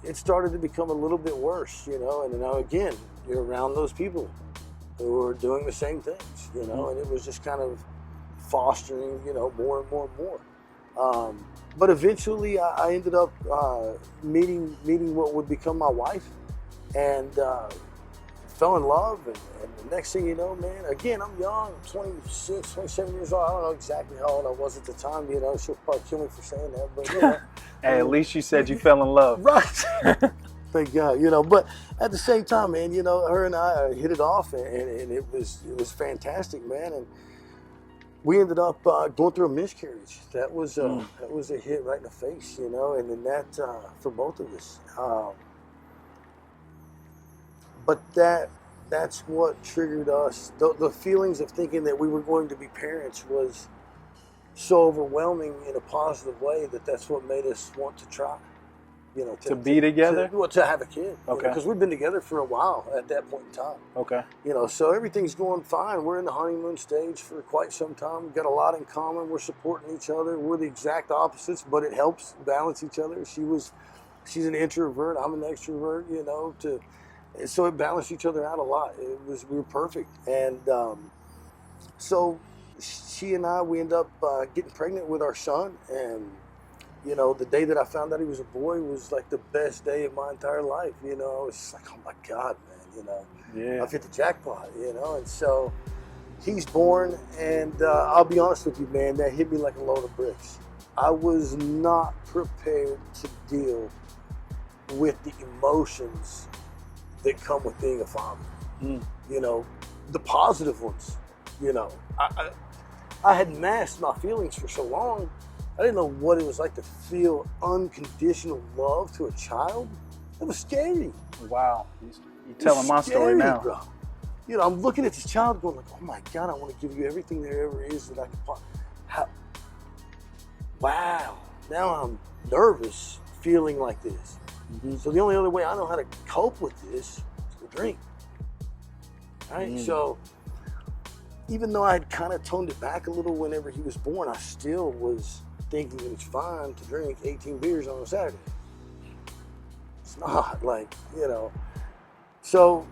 it started to become a little bit worse, you know. And now again, you're around those people who were doing the same things, you know, and it was just kind of fostering, you know, more and more and more. But eventually I ended up meeting what would become my wife, and fell in love. And the next thing you know, man, again, I'm young, 26, 27 years old. I don't know exactly how old I was at the time, you know. She'll probably kill me for saying that, but you know. Hey, at least you said you fell in love. Right. Thank God, you know. But at the same time, man, you know, her and I hit it off, and it was fantastic, man. And we ended up going through a miscarriage. That was a hit right in the face, you know. And then that for both of us. But that's what triggered us. The feelings of thinking that we were going to be parents was so overwhelming in a positive way that's what made us want to try. You know, to be together? To have a kid. Okay. Because we've been together for a while at that point in time. Okay. You know, so everything's going fine. We're in the honeymoon stage for quite some time. We've got a lot in common. We're supporting each other. We're the exact opposites, but it helps balance each other. She's an introvert. I'm an extrovert, you know, so it balanced each other out a lot. We were perfect. And so she and I, we ended up getting pregnant with our son. And you know, the day that I found out he was a boy was like the best day of my entire life. You know, I was just like, oh my God, man, you know, yeah. I've hit the jackpot, you know. And so he's born, and I'll be honest with you, man, that hit me like a load of bricks. I was not prepared to deal with the emotions that come with being a father. You know, the positive ones. You know, I had masked my feelings for so long. I didn't know what it was like to feel unconditional love to a child. It was scary. Wow. You're telling my story now. Bro. You know, I'm looking at this child going like, oh my God, I want to give you everything there ever is that I can possibly. Wow. Now I'm nervous feeling like this. So the only other way I know how to cope with this is to drink. Right? So even though I had kind of toned it back a little whenever he was born, I still was thinking it was fine to drink 18 beers on a Saturday. It's not, like, you know. So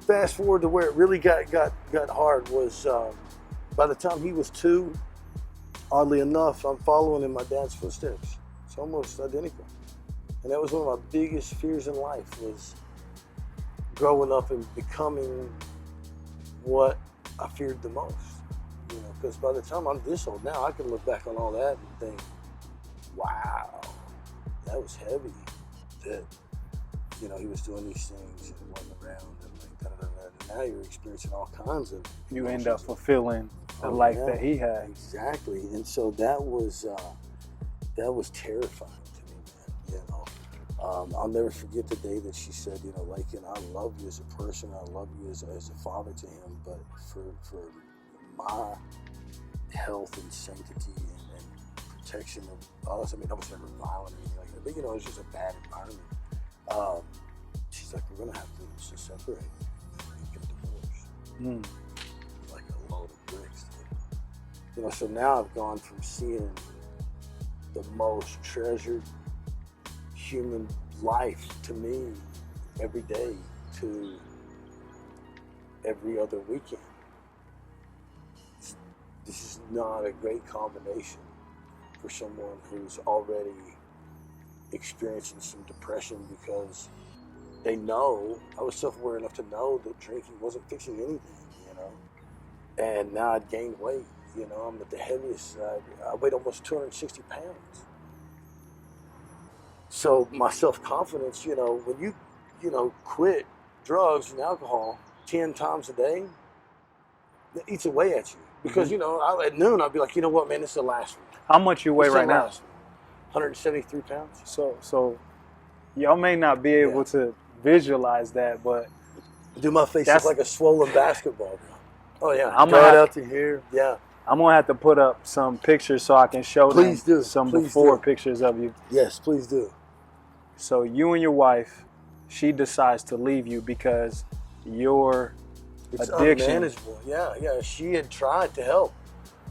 fast forward to where it really got hard was by the time he was 2, oddly enough, I'm following in my dad's footsteps. It's almost identical. And that was one of my biggest fears in life, was growing up and becoming what I feared the most. You know, because by the time I'm this old now, I can look back on all that and think, wow, that was heavy. That, you know, he was doing these things and wasn't around and like da-da-da-da. And now you're experiencing all kinds of you end up fulfilling the life that he had. Exactly. And so that was that was terrifying to me, man. You know, I'll never forget the day that she said, you know, Lakin, I love you as a person, I love you as a father to him, but for my health and sanctity and protection of us, I mean, I was never violent or anything like that, but you know, it was just a bad environment. She's like, we're gonna have to separate and get a divorce. Like a load of bricks, dude. You know, so now I've gone from seeing the most treasured human life to me every day to every other weekend. This is not a great combination for someone who's already experiencing some depression, because they know, I was self-aware enough to know that drinking wasn't fixing anything, you know. And now I'd gained weight, you know, I'm at the heaviest, I weighed almost 260 pounds. So my self-confidence, you know, when you know, quit drugs and alcohol 10 times a day, it eats away at you. Because, you know, at noon, I'd be like, you know what, man, this is the last one. How much you weigh right now? 173 pounds. So y'all may not be able to visualize that, but do my face look like a swollen basketball, bro? Oh yeah, I'm right out to here. Yeah, I'm gonna have to put up some pictures so I can show them some before pictures of you. Yes, please do. So you and your wife, she decides to leave you because your addiction. Unmanageable. Yeah. She had tried to help,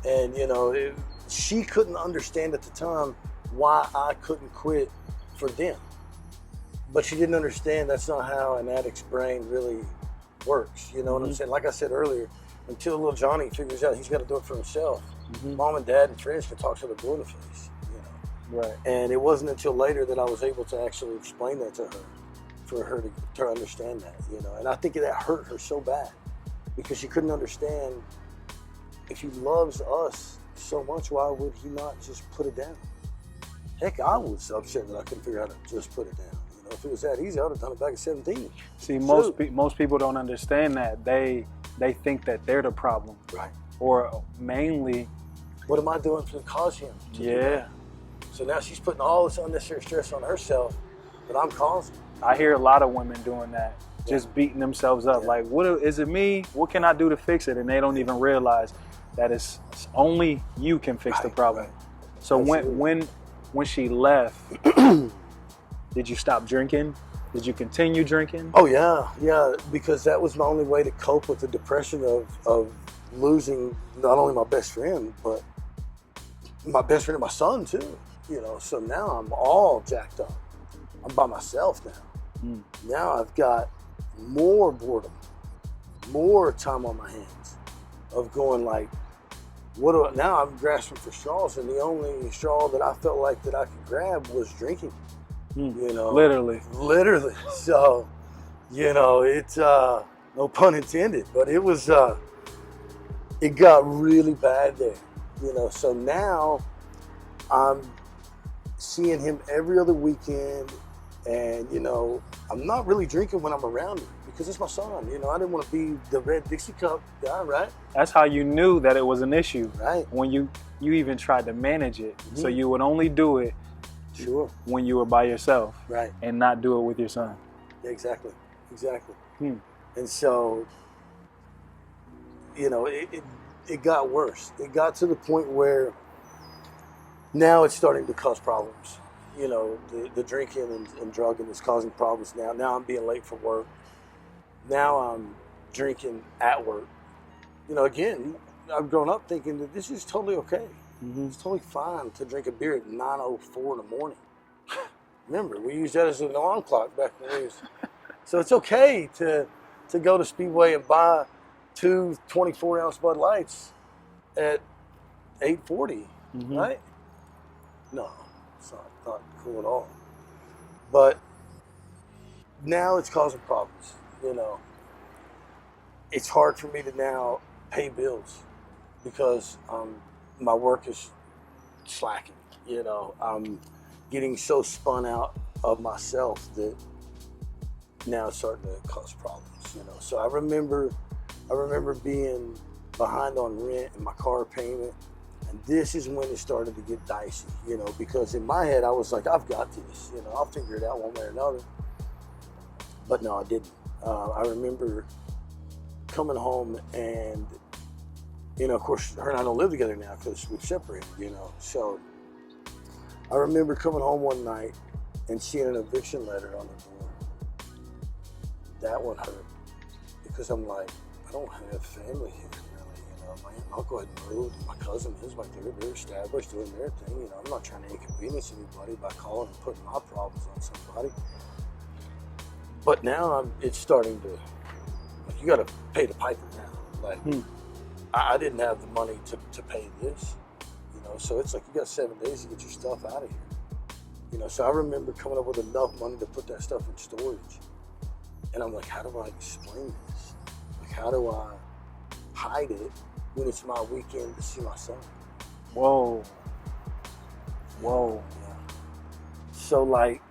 and you know, she couldn't understand at the time why I couldn't quit for them. But she didn't understand that's not how an addict's brain really works. You know what I'm saying? Like I said earlier, until little Johnny figures out he's got to do it for himself, mom and dad and friends can talk to the blue in the face. You know? Right. And it wasn't until later that I was able to actually explain that to her, for her to understand that. You know, and I think that hurt her so bad because she couldn't understand, if he loves us so much, why would he not just put it down? Heck, I was upset that I couldn't figure out how to just put it down. You know, if it was that easy, I would have done it back at 17. See, most people don't understand that. They think that they're the problem. Right. Or mainly, what am I doing to cause him to do that? So now she's putting all this unnecessary stress on herself that I'm causing. I hear a lot of women doing that, just beating themselves up. Like, what is it me? What can I do to fix it? And they don't even realize that it's only you can fix the problem. So when she left, did you stop drinking? Did you continue drinking? Oh yeah, because that was my only way to cope with the depression of losing not only my best friend, but my best friend and my son too. You know, so now I'm all jacked up. I'm by myself now. Now I've got more boredom, more time on my hands of going like, now I'm grasping for straws, and the only straw that I felt like that I could grab was drinking. You know, literally. So, you know, it's no pun intended, but it was it got really bad there. You know, so now I'm seeing him every other weekend, and you know, I'm not really drinking when I'm around him because it's my son. You know, I didn't want to be the red Dixie cup guy, right? That's how you knew that it was an issue, right? When you even tried to manage it, so you would only do it when you were by yourself, right, and not do it with your son. Exactly. And so, you know, it got worse. It got to the point where now it's starting to cause problems. You know, the drinking and drugging is causing problems now. Now I'm being late for work. Now I'm drinking at work. You know, again, I've grown up thinking that this is totally okay. It's totally fine to drink a beer at 9:04 in the morning. Remember, we used that as an alarm clock back when we was. So it's okay to go to Speedway and buy 2 24-ounce Bud Lights at 8:40, right? No, it's not cool at all. But now it's causing problems. You know, it's hard for me to now pay bills because my work is slacking. You know, I'm getting so spun out of myself that now it's starting to cause problems. You know, so I remember being behind on rent and my car payment, And this is when it started to get dicey, you know, because in my head I was like, I've got this, you know, I'll figure it out one way or another. But no, I didn't. I remember coming home and, you know, of course, her and I don't live together now because we've separated, you know. So I remember coming home one night and seeing an eviction letter on the door. That one hurt because I'm like, I don't have family here, really. You know, my aunt and uncle had moved, and my cousin is like they're established doing their thing. You know, I'm not trying to inconvenience anybody by calling and putting my problems on somebody. But now it's starting to, like, you got to pay the piper now. Like, I didn't have the money to pay this, you know, so it's like you got 7 days to get your stuff out of here. You know, so I remember coming up with enough money to put that stuff in storage. And I'm like, how do I explain this? Like, how do I hide it when it's my weekend to see my son? Whoa. Yeah. So, like,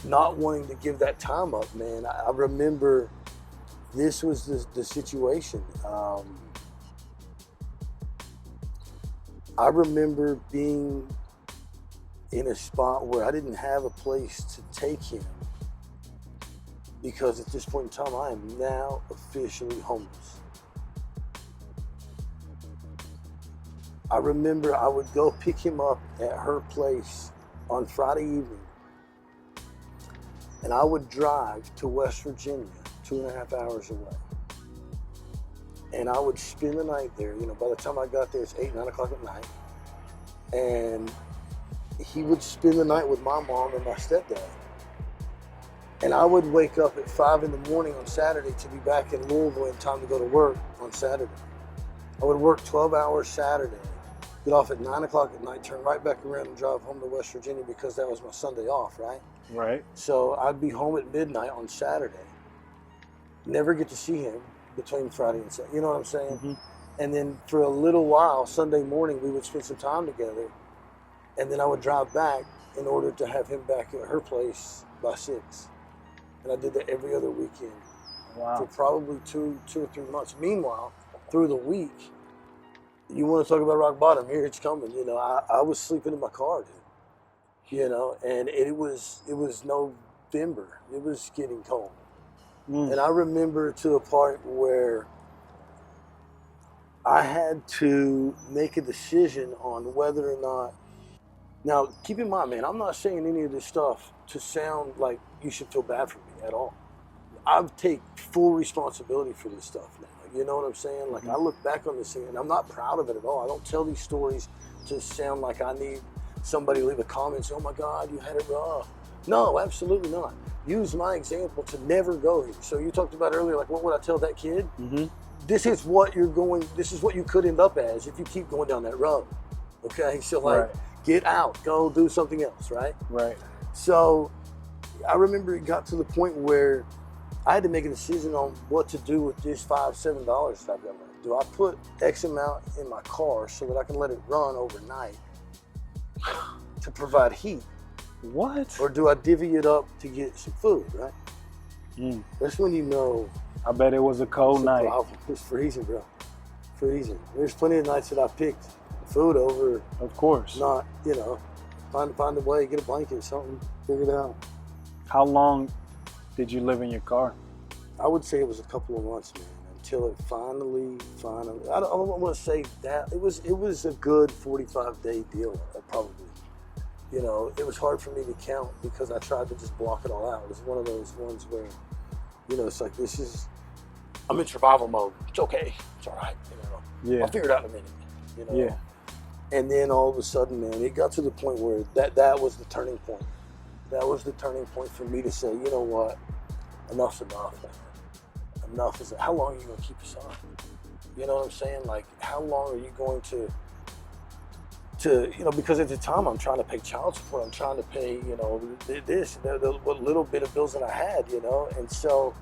not wanting to give that time up, man, I remember this was the situation. I remember being in a spot where I didn't have a place to take him because at this point in time, I am now officially homeless. I remember I would go pick him up at her place on Friday evening, and I would drive to West Virginia, 2.5 hours away. And I would spend the night there. You know, by the time I got there, it's 8, 9 o'clock at night. And he would spend the night with my mom and my stepdad. And I would wake up at 5 in the morning on Saturday to be back in Louisville in time to go to work on Saturday. I would work 12 hours Saturday, get off at 9 o'clock at night, turn right back around and drive home to West Virginia because that was my Sunday off, right? Right. So I'd be home at midnight on Saturday. Never get to see him between Friday and Saturday. You know what I'm saying? Mm-hmm. And then for a little while, Sunday morning, we would spend some time together. And then I would drive back in order to have him back at her place by 6. And I did that every other weekend. Wow. For probably two or 3 months. Meanwhile, through the week, you want to talk about rock bottom, here it's coming. You know, I was sleeping in my car, dude. You know, and it was November. It was getting cold. And I remember to a point where I had to make a decision on whether or not. Now, keep in mind, man, I'm not saying any of this stuff to sound like you should feel bad for me at all. I take full responsibility for this stuff now. You know what I'm saying? Like, I look back on this thing and I'm not proud of it at all. I don't tell these stories to sound like I need somebody to leave a comment and say, oh my God, you had it rough. No, absolutely not. Use my example to never go here. So you talked about earlier, like, what would I tell that kid? Mm-hmm. This is what you could end up as if you keep going down that road. Okay? So, like, get out, go do something else, right? Right. So I remember it got to the point where I had to make a decision on what to do with this $5, $7 that I've got left. Do I put X amount in my car so that I can let it run overnight to provide heat? What? Or do I divvy it up to get some food, right? That's when you know. I bet it was a cold night. It's freezing, bro. Freezing. There's plenty of nights that I picked food over. Of course. Not, you know, find a way, get a blanket, something, figure it out. How long did you live in your car? I would say it was a couple of months, man, until it finally. I don't want to say that. It was a good 45-day deal, probably. You know, it was hard for me to count because I tried to just block it all out. It was one of those ones where, you know, it's like, I'm in survival mode. It's okay. It's all right. You know, I'll figure it out in a minute. You know. Yeah. And then all of a sudden, man, it got to the point where that was the turning point. That was the turning point for me to say, you know what, enough's enough, man. Enough is, how long are you going to keep us on? You know what I'm saying? Like, how long are you going to, you know, because at the time I'm trying to pay child support, I'm trying to pay, you know, this, what little bit of bills that I had, you know, and so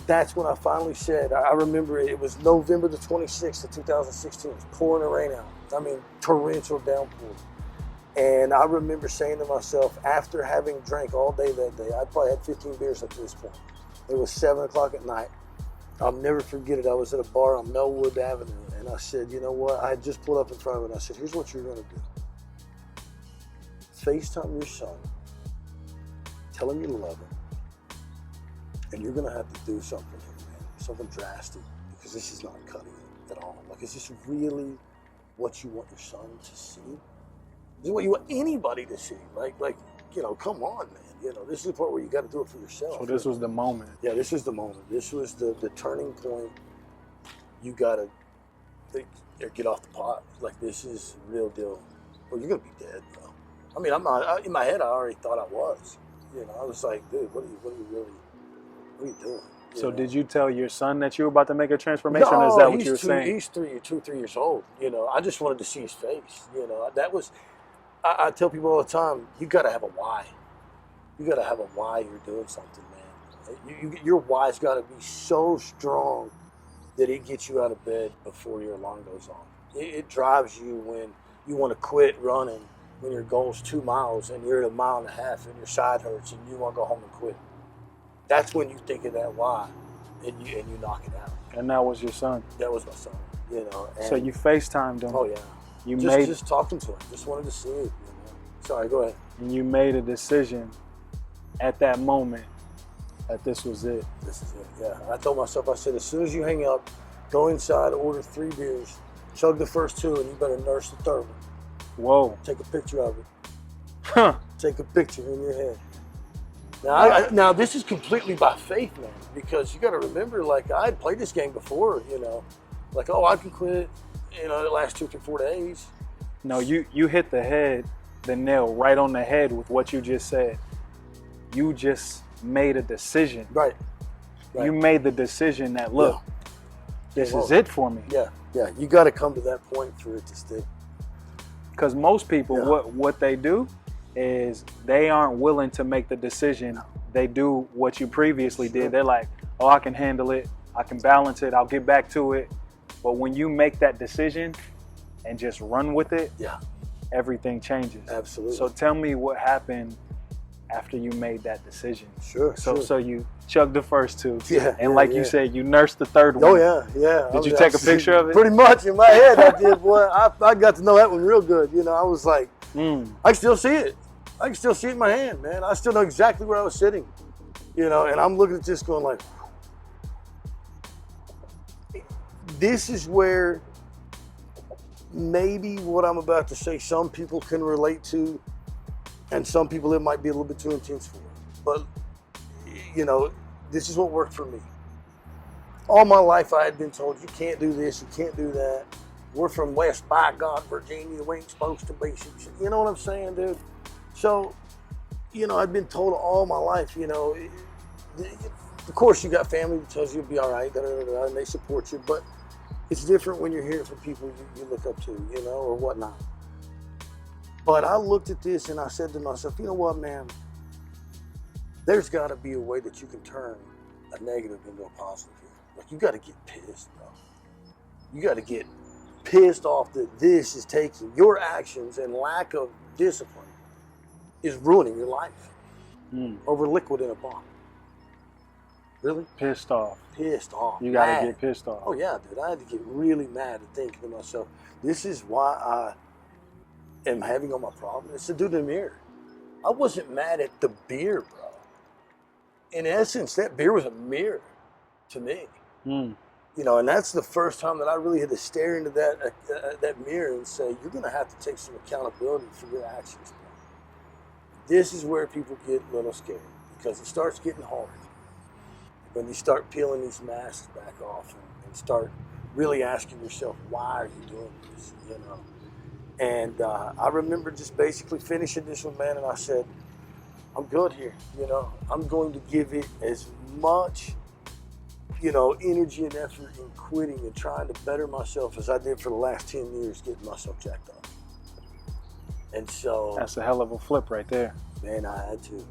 that's when I finally said, I remember it was November the 26th of 2016, it was pouring the rain out. I mean, torrential downpour. And I remember saying to myself, after having drank all day that day, I probably had 15 beers up to this point. It was 7 o'clock at night. I'll never forget it. I was at a bar on Melwood Avenue, and and I said, you know what? I had just pulled up in front of him, and I said, here's what you're going to do. FaceTime your son. Tell him you love him. And you're going to have to do something here, man. Something drastic, because this is not cutting it at all. Like, is this really what you want your son to see? This is what you want anybody to see. Like, you know, come on, man. You know, this is the part where you got to do it for yourself. So this was the moment. Yeah, this is the moment. This was the turning point. You got to get off the pot. Like, this is real deal. Well, you're going to be dead, bro. I mean, I'm not, in my head, I already thought I was. You know, I was like, dude, what are you doing? So did you tell your son that you were about to make a transformation, or is that what you were saying? He's 3 years old. You know, I just wanted to see his face. You know, that was, I tell people all the time, you got to have a why. You got to have a why you're doing something, man. Your why's got to be so strong that it gets you out of bed before your alarm goes on. It drives you when you want to quit running, when your goal's 2 miles and you're at 1.5 miles and your side hurts and you want to go home and quit. That's when you think of that why, and you knock it out. And that was your son. That was my son. You know. And so you FaceTimed him. Oh yeah. Just talking to him. Just wanted to see it. You know? Sorry, go ahead. And you made a decision at that moment that this was it. This is it. Yeah. I told myself. I said, as soon as you hang up, go inside, order 3 beers, chug the first 2, and you better nurse the third one. Whoa. Take a picture of it. Huh. Take a picture in your head. Now this is completely by faith, man, because you got to remember, like, I had played this game before, you know, like, oh, I can quit, you know, it lasts 2, 3, 4 days. No, you hit the nail right on the head with what you just said. You just made a decision. Right. You made the decision that, look, this is it for me. Yeah. You got to come to that point for it to stick. Because most people, what they do is they aren't willing to make the decision. They do what you previously did. They're like, oh, I can handle it. I can balance it. I'll get back to it. But when you make that decision and just run with it, everything changes. Absolutely. So tell me what happened after you made that decision. Sure. So you chugged the first 2. Yeah. And like you said, you nursed the third one. Oh, yeah. Did you take a picture of it? Pretty much in my head I did, boy. I got to know that one real good. You know, I was like, I can still see it. I can still see it in my hand, man. I still know exactly where I was sitting. You know, and I'm looking at this going like, this is where maybe what I'm about to say some people can relate to, and some people it might be a little bit too intense for. But, you know, this is what worked for me. All my life I had been told, you can't do this, you can't do that. We're from West by God, Virginia. We ain't supposed to be. You know what I'm saying, dude? So, you know, I've been told all my life, you know, of course you got family that tells you you'll be all right, and they support you, but it's different when you're hearing from people you look up to, you know, or whatnot. But I looked at this and I said to myself, you know what, man? There's got to be a way that you can turn a negative into a positive here. Like, you got to get pissed, bro. You got to get pissed off that this is taking your actions and lack of discipline is ruining your life over liquid in a bottle. Really? Pissed off. Pissed off. You got to get pissed off. Oh, yeah, dude. I had to get really mad and thinking to myself, this is why I am having all my problems. It's to do the mirror. I wasn't mad at the beer, bro. In essence, that beer was a mirror to me. You know, and that's the first time that I really had to stare into that mirror and say, you're going to have to take some accountability for your actions, bro. This is where people get a little scared, because it starts getting hard when you start peeling these masks back off and start really asking yourself, why are you doing this, you know? And I remember just basically finishing this one, man, and I said, I'm good here, you know? I'm going to give it as much, you know, energy and effort in quitting and trying to better myself as I did for the last 10 years getting myself jacked up. And so... That's a hell of a flip right there. Man, I had to.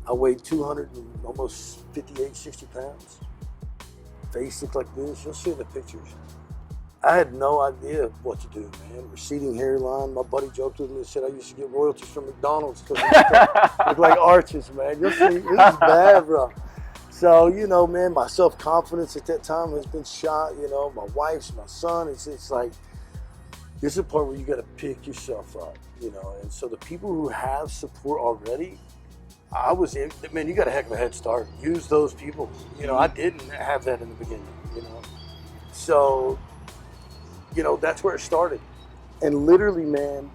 I weighed 200 and almost 58, 60 pounds. Face looked like this. You'll see the pictures. I had no idea what to do, man. Receding hairline. My buddy joked with me and said I used to get royalties from McDonald's because they look like arches, man. You'll see. It was bad, bro. So, you know, man, my self-confidence at that time has been shot. You know, my wife's, my son. It's like, this is a part where you got to pick yourself up, you know. And so the people who have support already, man, you got a heck of a head start. Use those people. You know, I didn't have that in the beginning, you know. So, you know, that's where it started. And literally, man,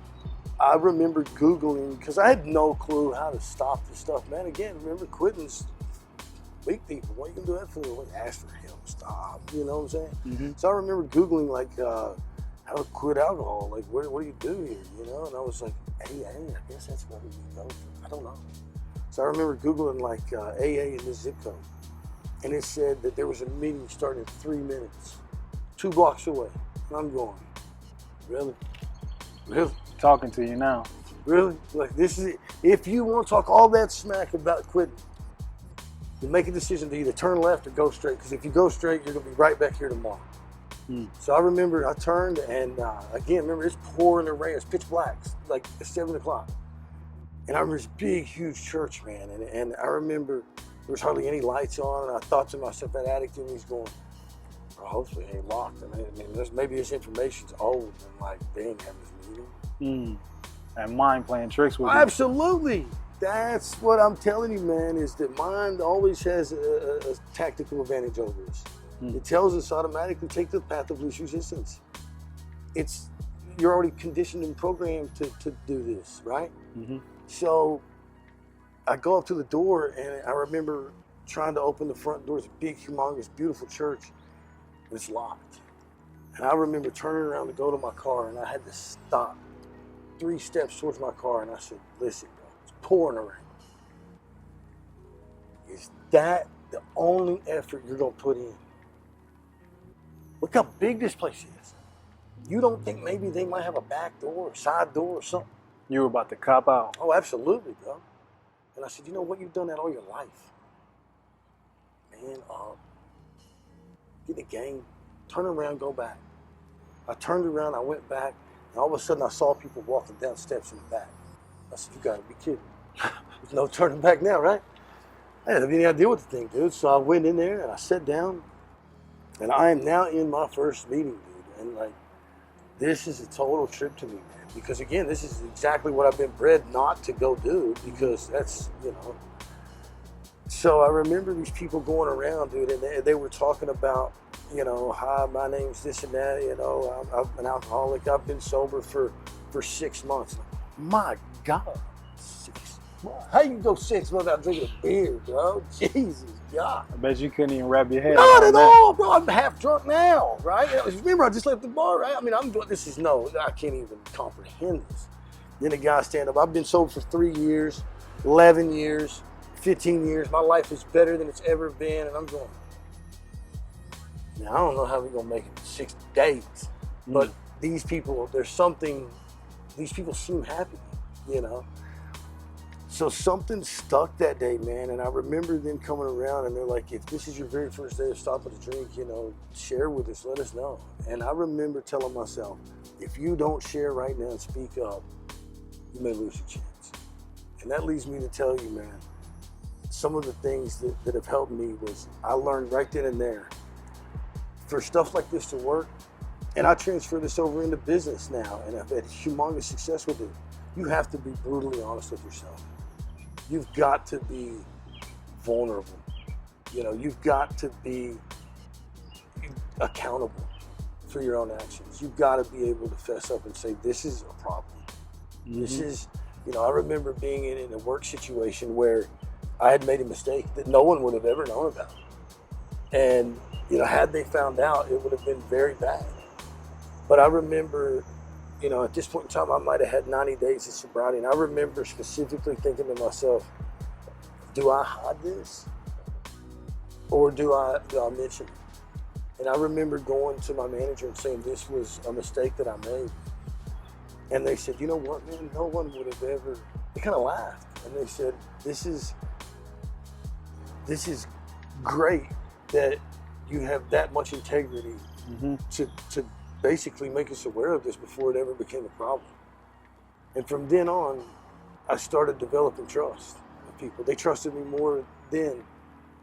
I remember Googling, because I had no clue how to stop this stuff. Man, again, remember quitting's weak people. What are you going to do that for? Like, ask for help, stop, you know what I'm saying? Mm-hmm. So I remember Googling, like, how to quit alcohol. Like, what do you do here, you know? And I was like, AA, I guess that's what we go for. I don't know. So I remember Googling, like, AA in this zip code. And it said that there was a meeting starting in 3 minutes, 2 blocks away. And I'm going, really? Really? Talking to you now. Really? Like, this is it. If you want to talk all that smack about quitting, you make a decision to either turn left or go straight. Because if you go straight, you're going to be right back here tomorrow. So I remember I turned, and again, remember it's pouring the rain. It's pitch black, like at 7 o'clock. And I remember this big, huge church, man. And I remember there was hardly any lights on. And I thought to myself, that addict in me is going, well, hopefully it ain't locked. I mean, maybe this information's old, and like they ain't having this meeting. And mind playing tricks with you. Absolutely. That's what I'm telling you, man, is that mind always has a tactical advantage over us. It tells us automatically take the path of least resistance. You're already conditioned and programmed to do this, right? Mm-hmm. So I go up to the door, and I remember trying to open the front door. It's a big, humongous, beautiful church, and it's locked. And I remember turning around to go to my car, and I had to stop 3 steps towards my car, and I said, listen, bro, it's pouring rain. Is that the only effort you're going to put in? Look how big this place is. You don't think maybe they might have a back door or side door or something? You were about to cop out. Oh, absolutely, bro. And I said, you know what? You've done that all your life. Man up. Get the game. Turn around, go back. I turned around, I went back, and all of a sudden I saw people walking down steps in the back. I said, you gotta be kidding. There's no turning back now, right? I didn't have any idea what to think, dude. So I went in there and I sat down. And I am now in my first meeting, dude. And like, this is a total trip to me, man. Because again, this is exactly what I've been bred not to go do, because that's, you know. So I remember these people going around, dude, and they were talking about, you know, hi, my name's this and that, you know, I'm an alcoholic. I've been sober for 6 months. My God, 6 months. How you go 6 months without drinking a beer, bro? Jesus God. I bet you couldn't even wrap your head Not around at all, bro. I'm half drunk now, right? Remember, I just left the bar, right? I mean, I'm doing this. I can't even comprehend this. Then the guy stand up. I've been sober for 3 years, 11 years, 15 years. My life is better than it's ever been, and I'm going, now, I don't know how we're going to make it 60 days, but these people, these people seem happy, you know? So something stuck that day, man, and I remember them coming around, and they're like, if this is your very first day of stopping to drink, you know, share with us, let us know. And I remember telling myself, if you don't share right now and speak up, you may lose your chance. And that leads me to tell you, man, some of the things that have helped me was I learned right then and there, for stuff like this to work, and I transfer this over into business now, and I've had humongous success with it, you have to be brutally honest with yourself. You've got to be vulnerable. You know, you've got to be accountable for your own actions. You've got to be able to fess up and say, this is a problem. This is, you know, I remember being in a work situation where I had made a mistake that no one would have ever known about. And, you know, had they found out, it would have been very bad. But I remember, you know, at this point in time, I might have had 90 days of sobriety. And I remember specifically thinking to myself, do I hide this? Or do I mention it? And I remember going to my manager and saying, this was a mistake that I made. And they said, you know what, man, no one would have ever, they kind of laughed. And they said, this is great that you have that much integrity to basically make us aware of this before it ever became a problem. And from then on, I started developing trust with people. They trusted me more then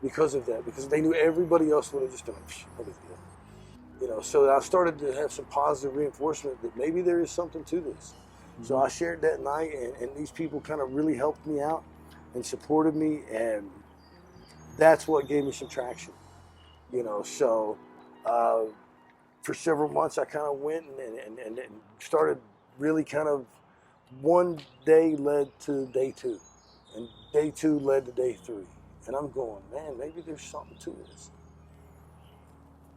because of that, because they knew everybody else would have just been like, psh, no big deal. You know, so I started to have some positive reinforcement that maybe there is something to this. So I shared that night, and these people kind of really helped me out and supported me, and that's what gave me some traction. You know, so for several months I kind of went and started really kind of, one day led to day 2, and day 2 led to day 3. And I'm going, man, maybe there's something to this.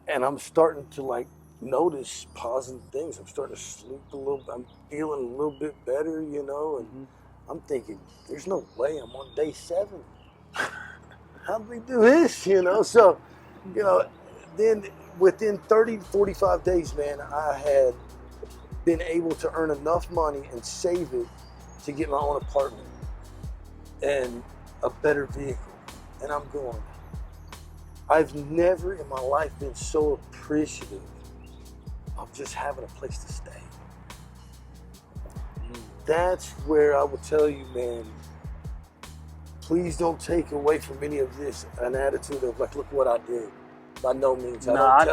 And I'm starting to like notice positive things. I'm starting to sleep a little, I'm feeling a little bit better, you know, and I'm thinking, there's no way I'm on day 7. How do we do this, you know? So, you know, then within 30 to 45 days, man, I had been able to earn enough money and save it to get my own apartment and a better vehicle. And I'm going, I've never in my life been so appreciative of just having a place to stay. That's where I will tell you, man, please don't take away from any of this an attitude of like, look what I did. By no means. I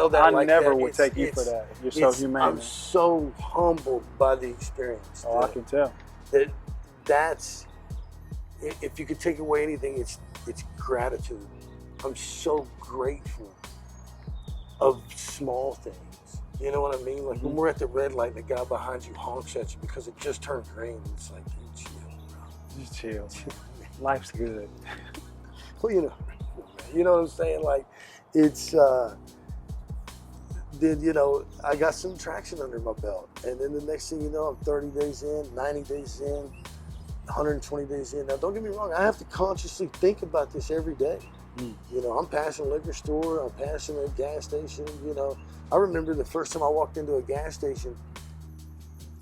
never would take you for that. You're so humane. I'm so humbled by the experience. Oh, I can tell. That's, if you could take away anything, it's gratitude. I'm so grateful of small things. You know what I mean? Like when we're at the red light, the guy behind you honks at you because it just turned green. It's like, you chill, bro. Just chill. Life's good. Well, you know what I'm saying? Like, it's, then, you know, I got some traction under my belt. And then the next thing you know, I'm 30 days in, 90 days in, 120 days in. Now, don't get me wrong, I have to consciously think about this every day. You know, I'm passing a liquor store, I'm passing a gas station, you know. I remember the first time I walked into a gas station,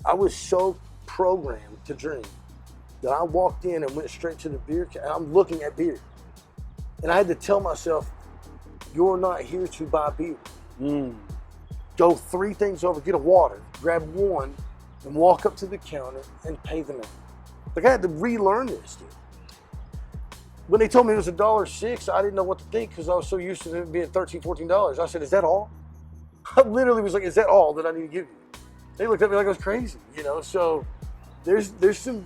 I was so programmed to drink that I walked in and went straight to the beer can. I'm looking at beer. And I had to tell myself, you're not here to buy beer. Go 3 things over, get a water, grab one, and walk up to the counter and pay the man. Like I had to relearn this, dude. When they told me it was $1.06, I didn't know what to think because I was so used to it being $13, $14. I said, is that all? I literally was like, is that all that I need to give you? They looked at me like I was crazy, you know? So there's some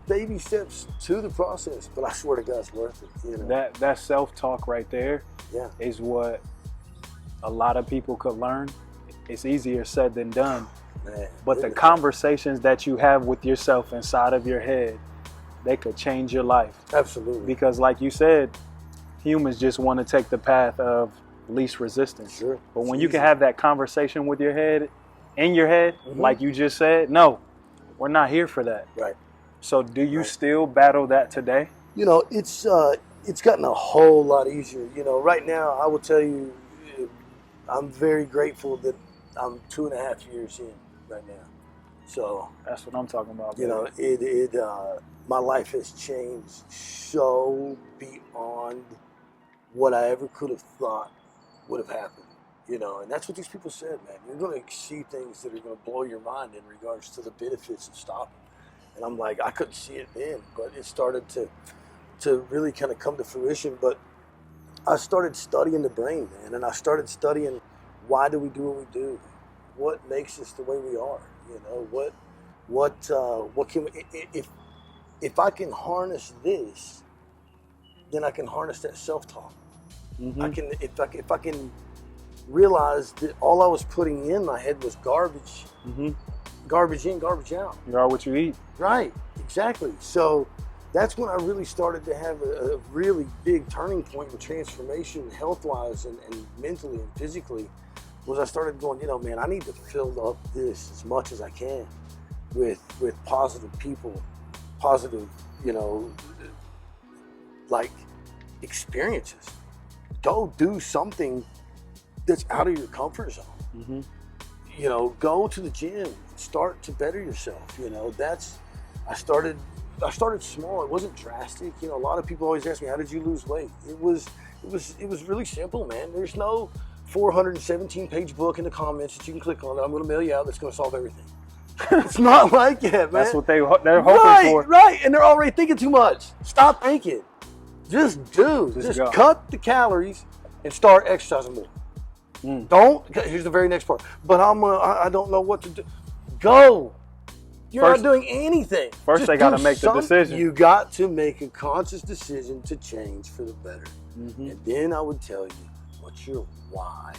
baby steps to the process, but I swear to God, it's worth it. You know? That self-talk right there is what a lot of people could learn. It's easier said than done. Man, but the conversations that you have with yourself inside of your head, they could change your life. Absolutely. Because like you said, humans just want to take the path of least resistance. Sure. But when you can have that conversation with your head, in your head, like you just said, no, we're not here for that. Right. So do you still battle that today? You know, it's gotten a whole lot easier. You know, right now, I will tell you, I'm very grateful that I'm 2.5 years in right now. So that's what I'm talking about. You know, my life has changed so beyond what I ever could have thought would have happened. You know, and that's what these people said, man. You're going to see things that are going to blow your mind in regards to the benefits of stopping. And I'm like, I couldn't see it then, but it started to really kind of come to fruition. But I started studying the brain, man, and I started studying why do we do what we do, what makes us the way we are. You know, what can we? If I can harness this, then I can harness that self-talk. I can if I can realize that all I was putting in my head was garbage. Garbage in, garbage out. You are what you eat. Right, exactly. So that's when I really started to have a really big turning point in transformation, health-wise and mentally and physically, was I started going, you know, man, I need to fill up this as much as I can with positive people, positive, you know, like experiences. Go do something that's out of your comfort zone. You know, go to the gym, start to better yourself. You know, I started small. It wasn't drastic. You know, a lot of people always ask me, how did you lose weight? It was really simple, man. There's no 417-page book in the comments that you can click on that I'm going to mail you out that's going to solve everything. It's not like that, man. That's what they're hoping for. Right, and they're already thinking too much. Stop thinking. Just go. cut the calories and start exercising more. Don't. Here's the very next part. But I don't know what to do. Go. You're not doing anything. First, they got to make the decision. You got to make a conscious decision to change for the better. And then I would tell you, what's your why?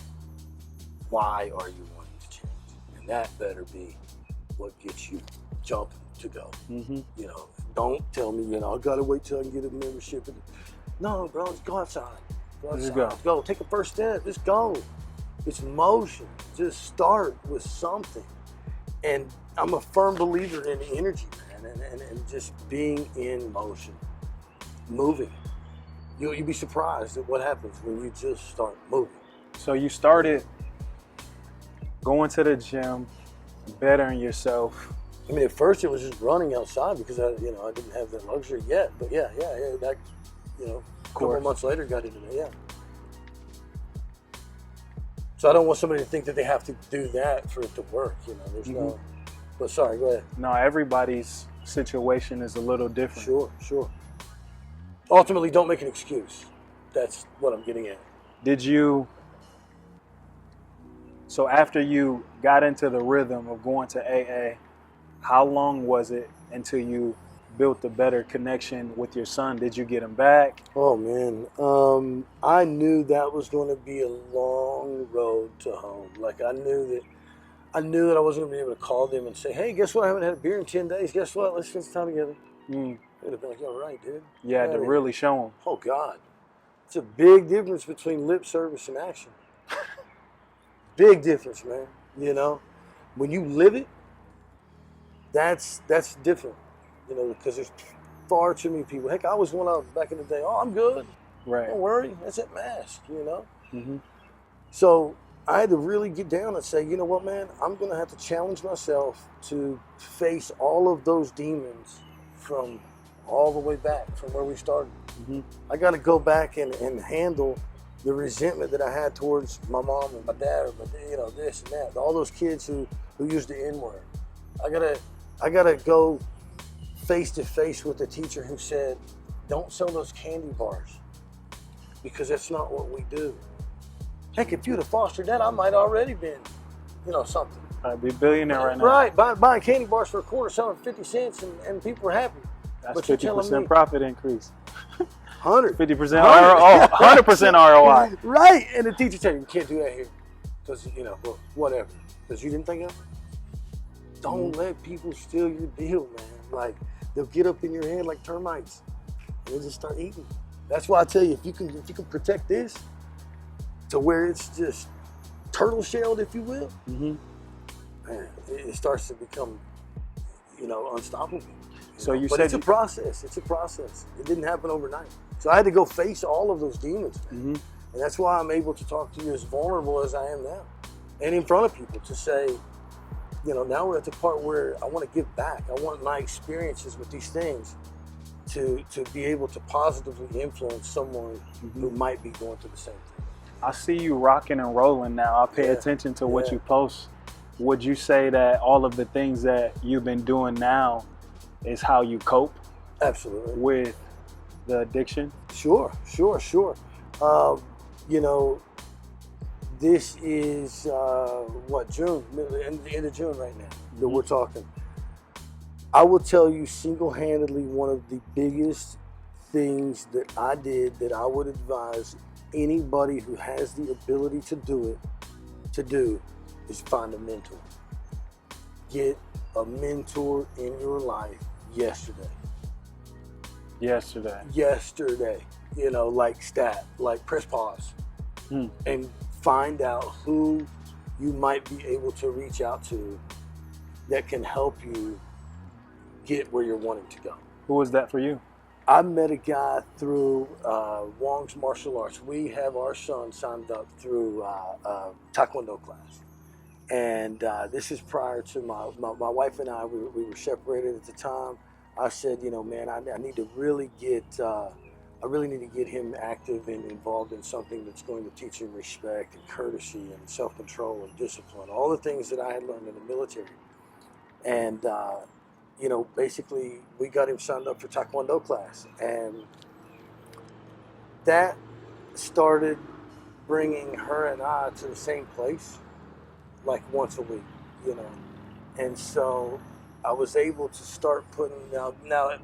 Why are you wanting to change? And that better be what gets you jumping to go. You know, don't tell me, you know, I got to wait till I can get a membership. No, bro, just go outside. Go outside. Just go. Take a first step. Just go. It's motion. Just start with something. And I'm a firm believer in energy, man, and just being in motion, moving. You'd be surprised at what happens when you just start moving. So you started going to the gym, bettering yourself. I mean, at first it was just running outside because I didn't have that luxury yet. But yeah, that, you know, a couple of months later got into that, yeah. So I don't want somebody to think that they have to do that for it to work, you know, there's no, but sorry, go ahead. No, everybody's situation is a little different. Sure. Ultimately, don't make an excuse. That's what I'm getting at. So after you got into the rhythm of going to AA, how long was it until you built a better connection with your son? Did you get him back? Oh man, I knew that was going to be a long road to home. Like I knew that I wasn't going to be able to call them and say, "Hey, guess what? I haven't had a beer in 10 days. Guess what? Let's spend some time together." They'd have been like, "All right, dude." You had to really show them. Oh God, it's a big difference between lip service and action. Big difference, man. You know, when you live it, that's different. You know, because there's far too many people. Heck, I was one of them back in the day. Oh, I'm good. Right. Don't worry. That's at mask, you know? So I had to really get down and say, you know what, man? I'm going to have to challenge myself to face all of those demons from all the way back from where we started. I got to go back and handle the resentment that I had towards my mom and my dad, or you know, this and that. All those kids who used the N-word. I gotta go face to face with the teacher who said, don't sell those candy bars because that's not what we do. Heck, if you'd have fostered that, I might already been, you know, something. I'd be a billionaire right now. Right, buying candy bars for a quarter, selling 50 cents, and people were happy. That's 50% profit increase. 100. 50% ROI. 100% ROI. Right, and the teacher said, you can't do that here because, you know, well, whatever. Because you didn't think of it. Don't let people steal your deal, man. Like, they'll get up in your head like termites and they'll just start eating. That's why I tell you, if you can protect this to where it's just turtle shelled, if you will, man, it starts to become, you know, unstoppable. So you but said it's a process. It's a process. It didn't happen overnight. So I had to go face all of those demons, man. And that's why I'm able to talk to you as vulnerable as I am now, and in front of people to say, you know, now we're at the part where I want to give back. I want my experiences with these things to be able to positively influence someone who might be going through the same thing. I see you rocking and rolling now. I pay attention to what you post. Would you say that all of the things that you've been doing now is how you cope? Absolutely. With the addiction? Sure. You know, this is June, end of June right now that we're talking. I will tell you single-handedly, one of the biggest things that I did that I would advise anybody who has the ability to do is find a mentor. Get a mentor in your life yesterday. You know, like press pause and find out who you might be able to reach out to that can help you get where you're wanting to go. Who was that for you? I met a guy through Wong's Martial Arts. We have our son signed up through Taekwondo class. And this is prior to my wife and I, we were separated at the time. I said, you know, man, I need to really get him active and involved in something that's going to teach him respect and courtesy and self-control and discipline, all the things that I had learned in the military. And, you know, basically we got him signed up for Taekwondo class. And that started bringing her and I to the same place, like once a week, you know. And so I was able to start putting now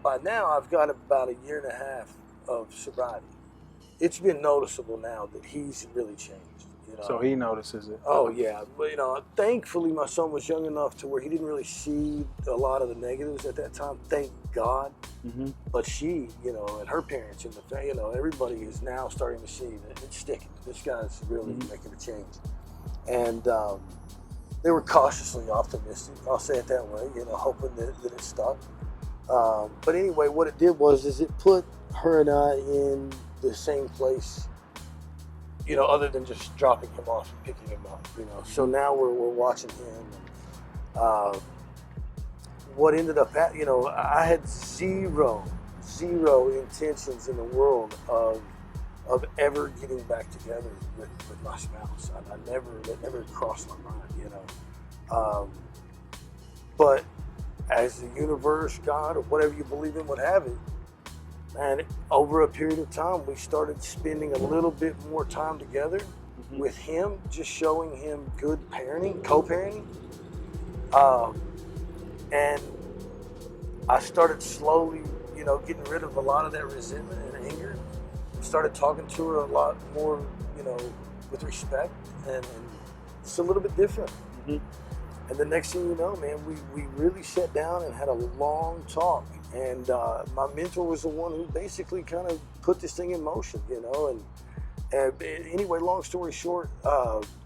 by now I've got about a year and a half of sobriety. It's been noticeable now that he's really changed. You know? So he notices it. Oh yeah, but you know, thankfully my son was young enough to where he didn't really see a lot of the negatives at that time. Thank God. Mm-hmm. But she, you know, and her parents and the, you know, everybody is now starting to see that it's sticking. This guy's really making a change, and they were cautiously optimistic. I'll say it that way, you know, hoping that it stuck. But anyway, what it did was it put her and I in the same place, you know, other than just dropping him off and picking him up, you know. So now we're watching him. And, what ended up, you know, I had zero intentions in the world of ever getting back together with my spouse. That never crossed my mind, you know. But as the universe, God, or whatever you believe in would have it, and over a period of time, we started spending a little bit more time together with him, just showing him good parenting, co-parenting. And I started slowly, you know, getting rid of a lot of that resentment and anger. Started talking to her a lot more, you know, with respect, and it's a little bit different. Mm-hmm. And the next thing you know, man, we really sat down and had a long talk. And my mentor was the one who basically kind of put this thing in motion, you know. And anyway, long story short,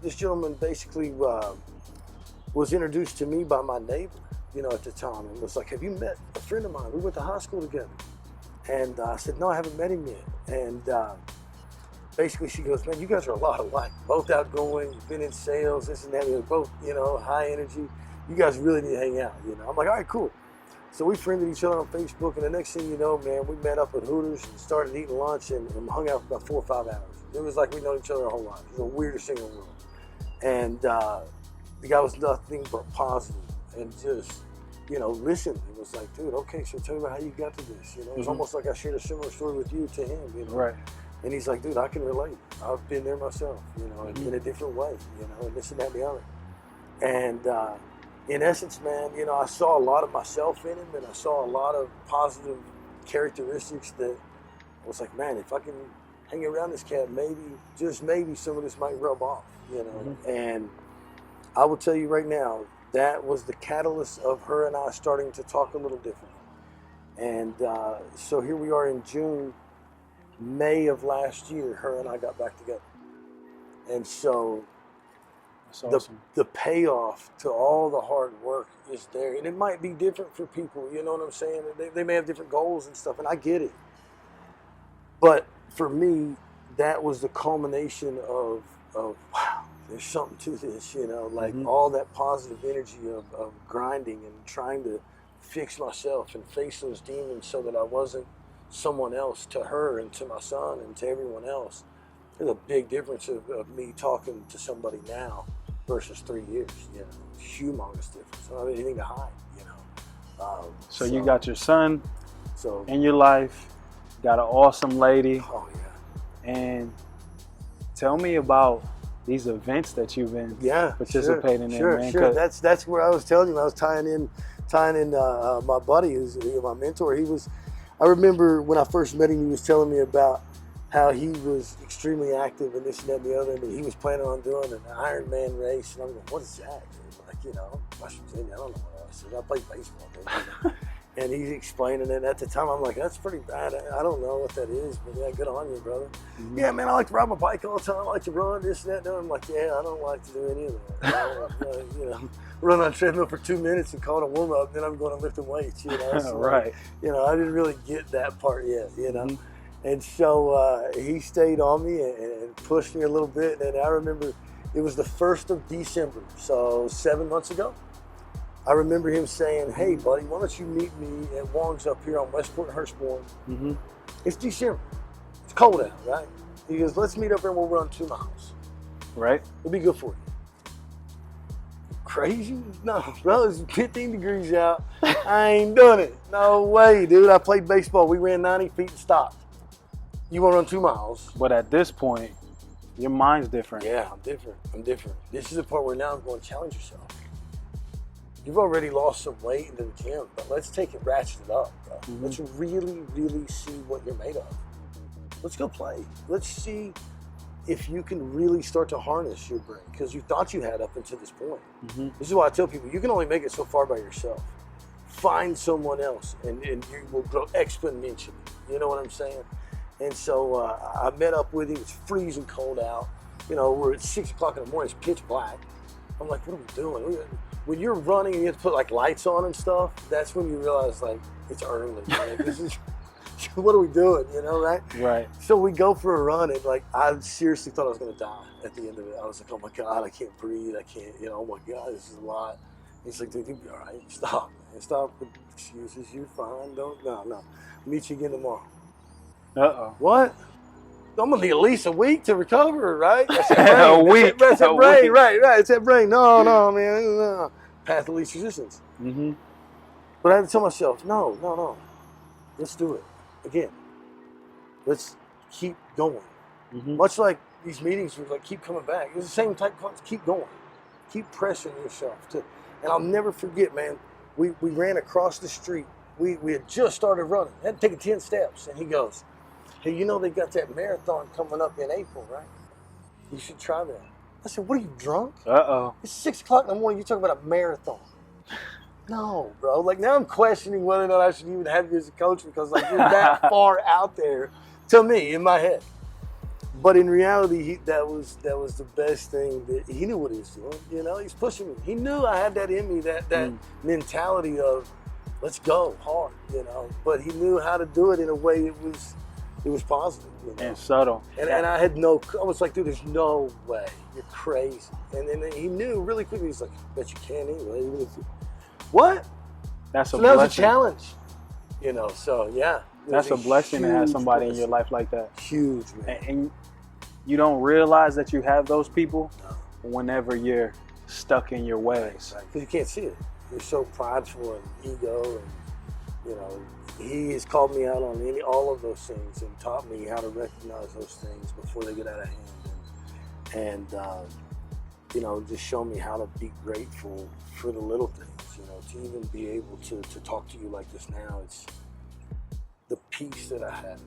this gentleman basically was introduced to me by my neighbor, you know, at the time, and was like, "Have you met a friend of mine? We went to high school together." And I said, "No, I haven't met him yet." And basically she goes, "Man, you guys are a lot alike. Both outgoing, you've been in sales, this and that. You're both, you know, high energy. You guys really need to hang out, you know." I'm like, "All right, cool." So we friended each other on Facebook, and the next thing you know, man, we met up at Hooters and started eating lunch and hung out for about 4 or 5 hours. It was like we'd known each other our whole lives. It was the weirdest thing in the world. And the guy was nothing but positive and just, you know, listened. It was like, "Dude, okay, so tell me about how you got to this." You know, it was almost like I shared a similar story with you to him, you know. Right. And he's like, "Dude, I can relate. I've been there myself, you know, in a different way, you know, and this and that and the other." And in essence, man, you know, I saw a lot of myself in him, and I saw a lot of positive characteristics that I was like, "Man, if I can hang around this cat, maybe, just maybe, some of this might rub off," you know. And I will tell you right now, that was the catalyst of her and I starting to talk a little differently. And so here we are in May of last year, her and I got back together. And so that's awesome. The payoff to all the hard work is there. And it might be different for people, you know what I'm saying? They may have different goals and stuff, and I get it. But for me, that was the culmination of wow, there's something to this, you know, like all that positive energy of grinding and trying to fix myself and face those demons so that I wasn't someone else to her and to my son and to everyone else. There's a big difference of me talking to somebody now versus 3 years, you know, humongous difference. I don't have anything to hide, you know. So you got your son so in your life, got an awesome lady. Oh yeah. And tell me about these events that you've been participating in, man. Sure. That's where I was telling you. I was tying in my buddy, who's my mentor. I remember when I first met him, he was telling me about how he was extremely active and this and that and the other, and he was planning on doing an Ironman race. And I'm going, "What is that?" Like, you know, West Virginia, I don't know what else. I played baseball, dude, you know? And he's explaining it. At the time, I'm like, "That's pretty bad. I don't know what that is, but yeah, good on you, brother." "Yeah, man, I like to ride my bike all the time. I like to run, this and that." And I'm like, "Yeah, I don't like to do any of that. You know, run on treadmill for 2 minutes and call it a warm up. Then I'm going to lifting weights, you know." So, right. You know, I didn't really get that part yet, you know. And so he stayed on me and pushed me a little bit. And I remember it was the 1st of December, so 7 months ago. I remember him saying, "Hey, buddy, why don't you meet me at Wong's up here on Westport and Hurstbourne? It's December. It's cold out, right?" He goes, "Let's meet up here and we'll run 2 miles. Right. It'll be good for you." Crazy? No, bro, it's 15 degrees out. I ain't done it. No way, dude. I played baseball. We ran 90 feet and stopped. You want to run 2 miles. But at this point, your mind's different. Yeah, I'm different. This is the part where now I'm going to challenge yourself. You've already lost some weight into the gym, but let's take it, ratchet it up, bro. Mm-hmm. Let's really, really see what you're made of. Let's go play. Let's see if you can really start to harness your brain, because you thought you had up until this point. Mm-hmm. This is why I tell people, you can only make it so far by yourself. Find someone else, and you will grow exponentially. You know what I'm saying? And so I met up with him. It's freezing cold out. You know, we're at 6 o'clock in the morning. It's pitch black. I'm like, what are we doing? When you're running and you have to put like lights on and stuff, that's when you realize like it's early. Like, this is, what are we doing? You know, right? Right. So we go for a run, and like I seriously thought I was gonna die at the end of it. I was like, oh my God, I can't breathe. I can't. You know, oh my God, this is a lot. He's like, dude, you'll be all right. Stop, man. Stop with excuses. You're fine. No. Meet you again tomorrow. Uh-oh. What? I'm gonna need at least a week to recover, right? That's that brain. A week. That's that A brain, week. right? It's that brain. No, man. No. Path of least resistance. Mm-hmm. But I had to tell myself, no. Let's do it again. Let's keep going. Mm-hmm. Much like these meetings were like, keep coming back. It's the same type of concept. Keep going. Keep pressing yourself. And I'll never forget, man, we ran across the street. We had just started running. Had taken 10 steps. And he goes, hey, you know they got that marathon coming up in April, right? You should try that. I said, what are you, drunk? Uh-oh. It's 6 o'clock in the morning. You're talking about a marathon. No, bro. Like, now I'm questioning whether or not I should even have you as a coach, because like you're that far out there to me in my head. But in reality, that was the best thing. That he knew what he was doing. You know, he's pushing me. He knew I had that in me, that mentality of let's go hard. You know, but he knew how to do it in a way it was positive. You know? And subtle. And I was like, dude, there's no way. You're crazy. And then he knew really quickly. He's like, bet you can anyway. Even if what? That's a so that blessing. was a challenge. You know, so yeah. That's a blessing to have somebody in your life like that. Huge, man. And you don't realize that you have those people whenever you're stuck in your ways. Right. Because you can't see it. You're so prideful and ego, and you know, he has called me out on all of those things and taught me how to recognize those things before they get out of hand, and you know, just show me how to be grateful for the little things. You know, to even be able to talk to you like this now, it's the peace that I have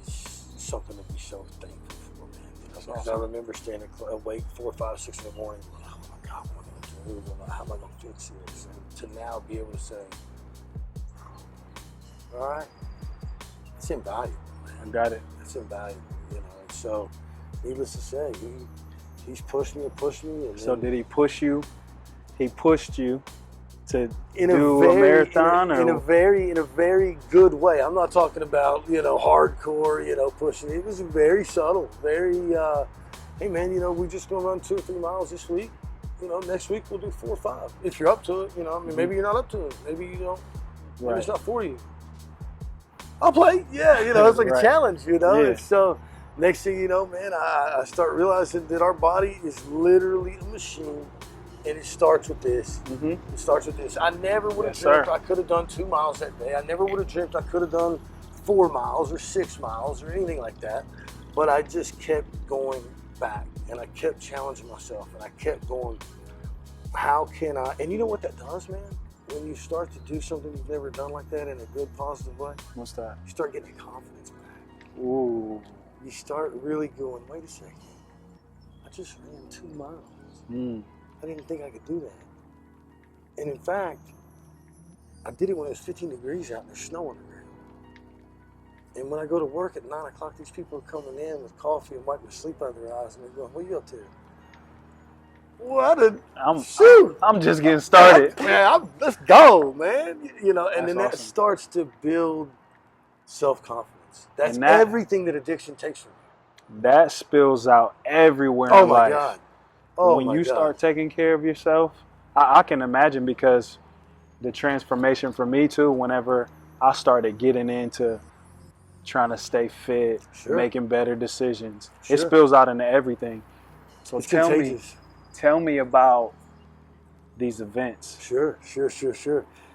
is something to be so thankful for, man. You know, because I remember staying awake 4, 5, 6 in the morning, like, oh my God, what am I going to do? How am I going to fix this? And to now be able to say, all right, it's invaluable, man. I got it. It's invaluable, you know. And so, needless to say, he's pushed me and pushed me. And so did he push you? He pushed you to in do a marathon, in a very good way. I'm not talking about, you know, hardcore, you know, pushing. It was very subtle, very. Hey man, you know, we just gonna run 2 or 3 miles this week. You know, next week we'll do 4 or 5 if you're up to it. You know, I mean, maybe you're not up to it. Maybe you don't. Maybe it's not for you. I'll play. Yeah, you know, it's like a challenge. You know, and so next thing you know, man, I start realizing that our body is literally a machine. And it starts with this. Mm-hmm. It starts with this. I never would have dreamt I could have done 2 miles that day. I never would have dreamt I could have done 4 miles or 6 miles or anything like that. But I just kept going back, and I kept challenging myself, and I kept going, how can I? And you know what that does, man? When you start to do something you've never done like that in a good, positive way. What's that? You start getting that confidence back. Ooh. You start really going, wait a second. I just ran 2 miles. I didn't think I could do that. And in fact, I did it when it was 15 degrees out and there's snow on the ground. And when I go to work at 9 o'clock, these people are coming in with coffee and wiping the sleep out of their eyes, and they're going, what are you up to? I'm just getting started. Let's go, man. You know, and then that awesome. starts to build self-confidence. That's everything that addiction takes from you. That spills out everywhere in life. God. When you start taking care of yourself, I can imagine, because the transformation for me too, whenever I started getting into trying to stay fit, making better decisions, it spills out into everything. So tell me about these events. Sure.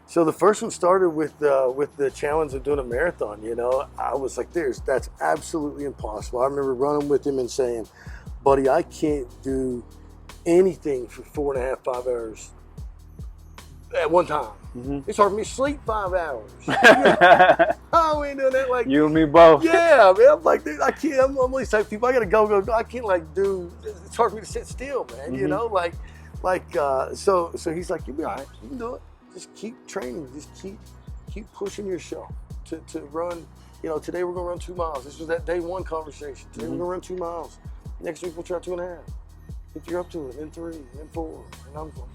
So the first one started with the challenge of doing a marathon. You know, I was like, that's absolutely impossible. I remember running with him and saying, buddy, I can't do anything for 4.5, 5 hours at one time. It's hard for me to sleep 5 hours. I ain't doing that. Like you and me both. Yeah, man. I'm like, dude, I can't. I'm one of these type of people. I gotta go. I can't it's hard for me to sit still, man. You know, so he's like, you'll be all right. You can do it. Just keep training. Just keep pushing yourself to run. You know, today we're gonna run 2 miles. This was that day one conversation. Today we're gonna run 2 miles. Next week we'll try 2.5. If you're up to it, then 3, then 4, and I'm going.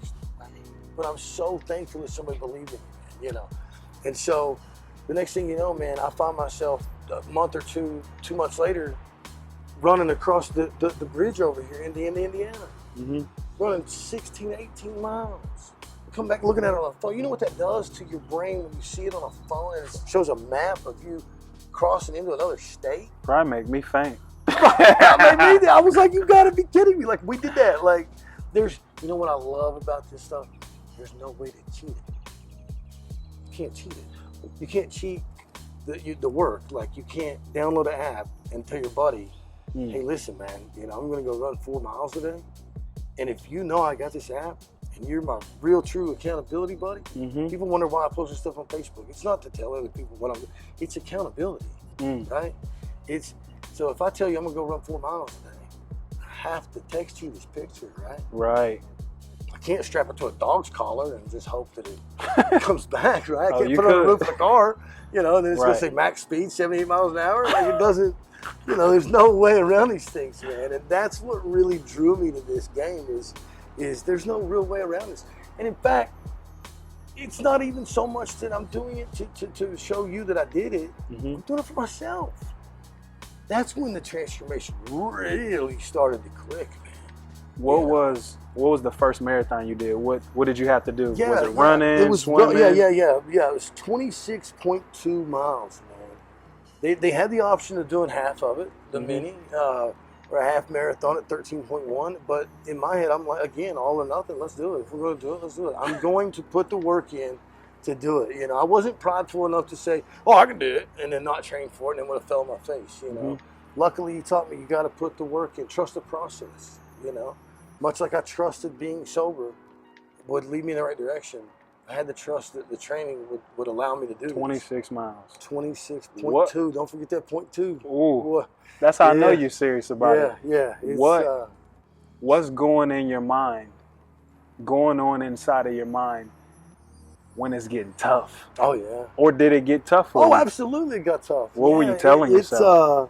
But I'm so thankful that somebody believed in me, you know. And so the next thing you know, man, I find myself a month or 2 months later running across the bridge over here in Indiana, running 16, 18 miles. I come back looking at it on a phone. You know what that does to your brain when you see it on a phone and it shows a map of you crossing into another state? Probably make me faint. I was like, you gotta be kidding me. Like, we did that. Like, you know what I love about this stuff? There's no way to cheat it. You can't cheat it. You can't cheat the work. Like, you can't download an app and tell your buddy, hey, listen, man, you know, I'm going to go run 4 miles today. And if you know I got this app and you're my real, true accountability buddy, people wonder why I post this stuff on Facebook. It's not to tell other people what I'm doing. It's accountability, right? So if I tell you I'm going to go run 4 miles today, I have to text you this picture, right? Right. I can't strap it to a dog's collar and just hope that it comes back, right? I can't put it on the roof of the car, you know, and then it's going to say max speed, 78 miles an hour. Like, it doesn't, you know, there's no way around these things, man. And that's what really drew me to this game is there's no real way around this. And in fact, it's not even so much that I'm doing it to show you that I did it. I'm doing it for myself. That's when the transformation really started to click, man. What was the first marathon you did? What did you have to do? Was it running? It was swimming? Yeah. It was 26.2 miles, man. They had the option of doing half of it, the mini, or a half marathon at 13.1. But in my head, I'm like, again, all or nothing. Let's do it. If we're going to do it, let's do it. I'm going to put the work in to do it. You know, I wasn't prideful enough to say, oh, I can do it, and then not train for it, and then would have fell on my face. You know, luckily, he taught me you got to put the work in, trust the process. You know. Much like I trusted being sober would lead me in the right direction, I had to trust that the training would allow me to do 26 miles. 26.2. Don't forget that 0.2. Ooh, that's how I know you're serious about it. Yeah. What's going in your mind, going on inside of your mind when it's getting tough? Oh, yeah. Or did it get tough for you? Oh, absolutely it got tough. What were you telling yourself?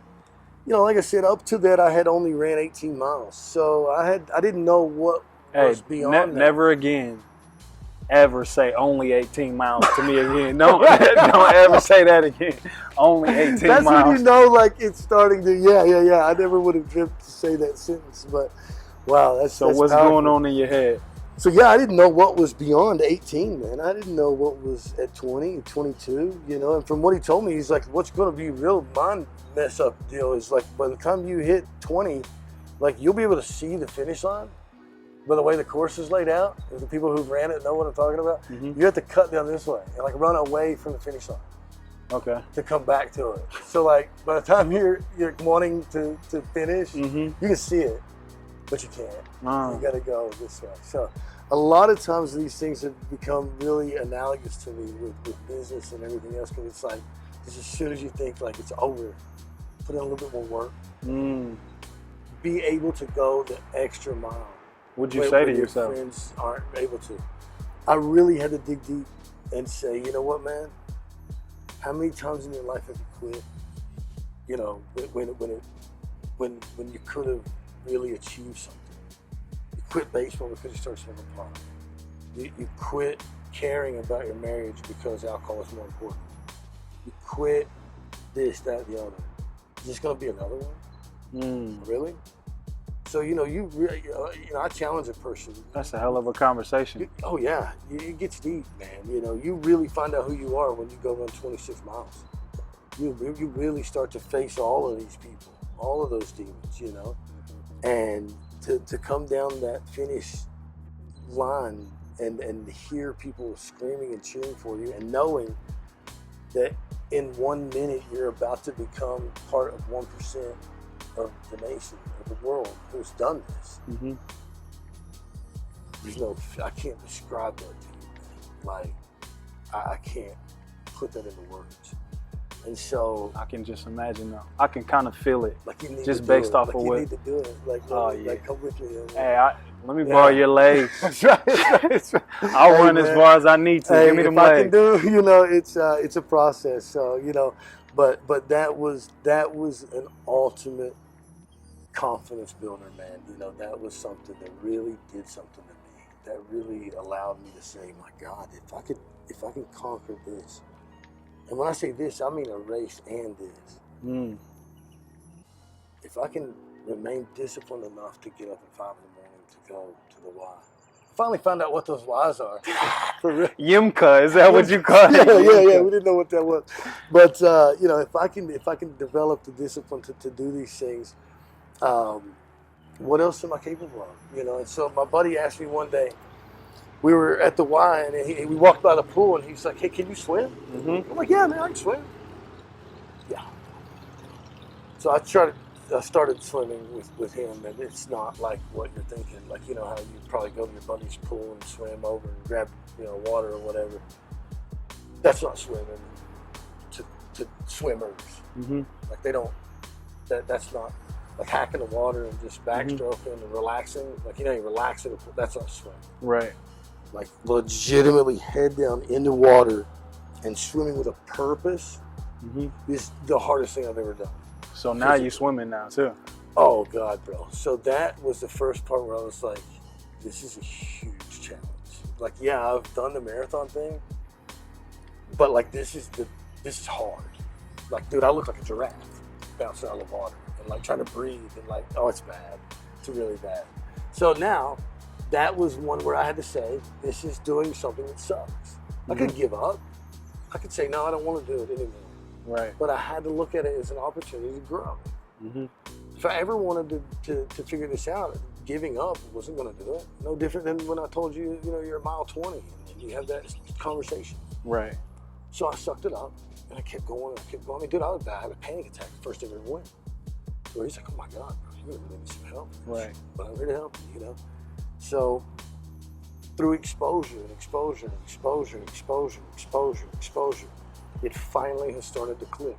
You know, like I said, up to that, I had only ran 18 miles. So I didn't know what was beyond that. Never again ever say only 18 miles to me again. Don't ever say that again. Only 18 miles. That's when you know, like, it's starting to, yeah. I never would have dreamt to say that sentence, but wow, that's what's powerful. going on in your head? So yeah, I didn't know what was beyond 18, man. I didn't know what was at 20 and 22, you know. And from what he told me, he's like, what's going to be real mind mess up deal is like by the time you hit 20, like you'll be able to see the finish line by the way the course is laid out. If the people who ran it know what I'm talking about. You have to cut down this way and like run away from the finish line. Okay. To come back to it. So like by the time you're wanting to finish, you can see it, but you can't. You got to go this way. So a lot of times these things have become really analogous to me with business and everything else because it's like just as soon as you think like it's over, put in a little bit more work. Be able to go the extra mile. What'd you say to yourself? Friends aren't able to. I really had to dig deep and say, you know what, man? How many times in your life have you quit? You know, when you could have really achieved something. You quit baseball because you started smoking pot. You quit caring about your marriage because alcohol is more important. You quit this, that, the other. Is this going to be another one? Really? So, you know, I challenge a person. That's a hell of a conversation. Oh, yeah. It gets deep, man. You know, you really find out who you are when you go run 26 miles. You really start to face all of these people, all of those demons, you know. And to come down that finish line and hear people screaming and cheering for you, and knowing that in 1 minute you're about to become part of 1% of the nation, of the world, who's done this. Mm-hmm. I can't describe that to you, man. Like, I can't put that into words. And so I can just imagine though. I can kind of feel it. Like, you need just to based do it. off like of you what. need to do it. Like, like come with me. Hey, let me borrow your legs. That's right. That's right. I'll run as far as I need to. Give me them if I legs. can do, it's a process. So, but that was an ultimate confidence builder, man. That was something that really did something to me. That really allowed me to say, my God, if I can conquer this. And when I say this, I mean a race and this. Mm. If I can remain disciplined enough to get up at 5 in the morning to go to the Y. I finally found out what those Ys are. For real. Yimka, is that what you call it? Yeah. We didn't know what that was. But if I can develop the discipline to do these things, what else am I capable of? And so my buddy asked me one day. We were at the Y, and we walked by the pool, and he's like, "Hey, can you swim?" Mm-hmm. I'm like, "Yeah, man, I can swim." Yeah. So I started swimming with him, and it's not like what you're thinking. Like, how you probably go to your buddy's pool and swim over and grab, water or whatever. That's not swimming to swimmers. Mm-hmm. Like, they don't. That's not like hacking the water and just backstroking and relaxing. Like, you relax in the pool. That's not swimming. Right. Like, legitimately head down in the water and swimming with a purpose is the hardest thing I've ever done. So now you're swimming now too. Oh God, bro. So that was the first part where I was like, this is a huge challenge. Like, yeah, I've done the marathon thing, but like this is hard. Like, dude, I look like a giraffe bouncing out of the water and like trying to breathe and like, oh, it's bad. It's really bad. So now that was one where I had to say, this is doing something that sucks. I could give up. I could say, no, I don't want to do it anymore. Right. But I had to look at it as an opportunity to grow. Mm-hmm. If I ever wanted to figure this out, giving up wasn't going to do it. No different than when I told you, you're a mile 20 and you have that conversation. Right. So I sucked it up and I kept going. I mean, dude, I had a panic attack the first time I ever went. So he's like, oh my God, bro, you really need some help. Right. But I'm here to help you, So through exposure, it finally has started to click.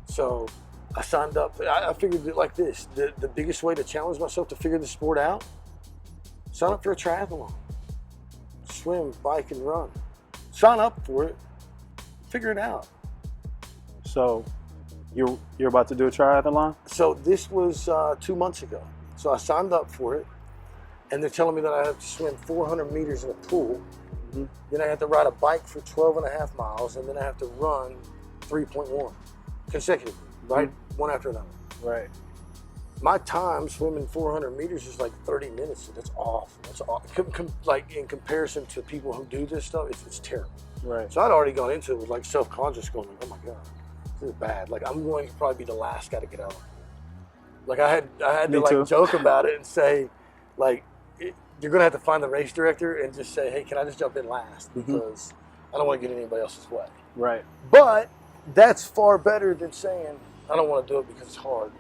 So I signed up. I figured it like this. The biggest way to challenge myself to figure the sport out, sign up for a triathlon. Swim, bike, and run. Sign up for it. Figure it out. So you're about to do a triathlon? So this was 2 months ago. So I signed up for it. And they're telling me that I have to swim 400 meters in a pool. Mm-hmm. Then I have to ride a bike for 12 and a half miles. And then I have to run 3.1 consecutively, right? Mm-hmm. One after another. Right. My time swimming 400 meters is like 30 minutes. So that's awful. That's awful. Like, in comparison to people who do this stuff, it's terrible. Right. So I'd already gone into it with like self-conscious going, oh my God, this is bad. Like, I'm going to probably be the last guy to get out. Like, I had to like joke about it and say, like, you're going to have to find the race director and just say, hey, can I just jump in last? Because I don't want to get in anybody else's way. Right. But that's far better than saying, I don't want to do it because it's hard.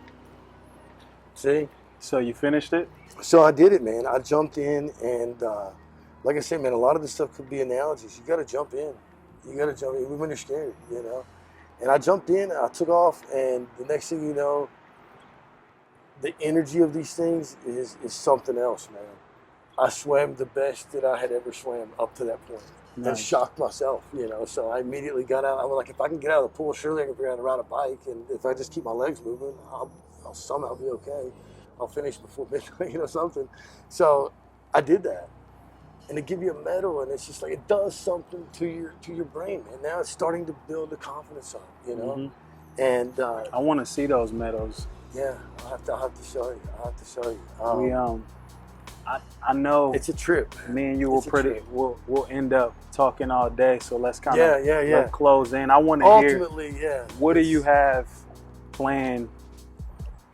See? So you finished it? So I did it, man. I jumped in and, like I said, man, a lot of this stuff could be analogies. You got to jump in. You got to jump in when you're scared, And I jumped in, I took off, and the next thing you know, the energy of these things is something else, man. I swam the best that I had ever swam up to that point. Nice. And shocked myself, So I immediately got out. I was like, if I can get out of the pool, surely I can figure out how to ride a bike. And if I just keep my legs moving, I'll somehow be okay. I'll finish before midnight, something. So I did that. And they give you a medal, and it's just like, it does something to your brain, man. Now it's starting to build the confidence up, Mm-hmm. And I want to see those medals. Yeah, I'll have to show you. I know it's a trip. Me and you we'll end up talking all day, so let's kind of yeah. close in. I want to hear what do you have planned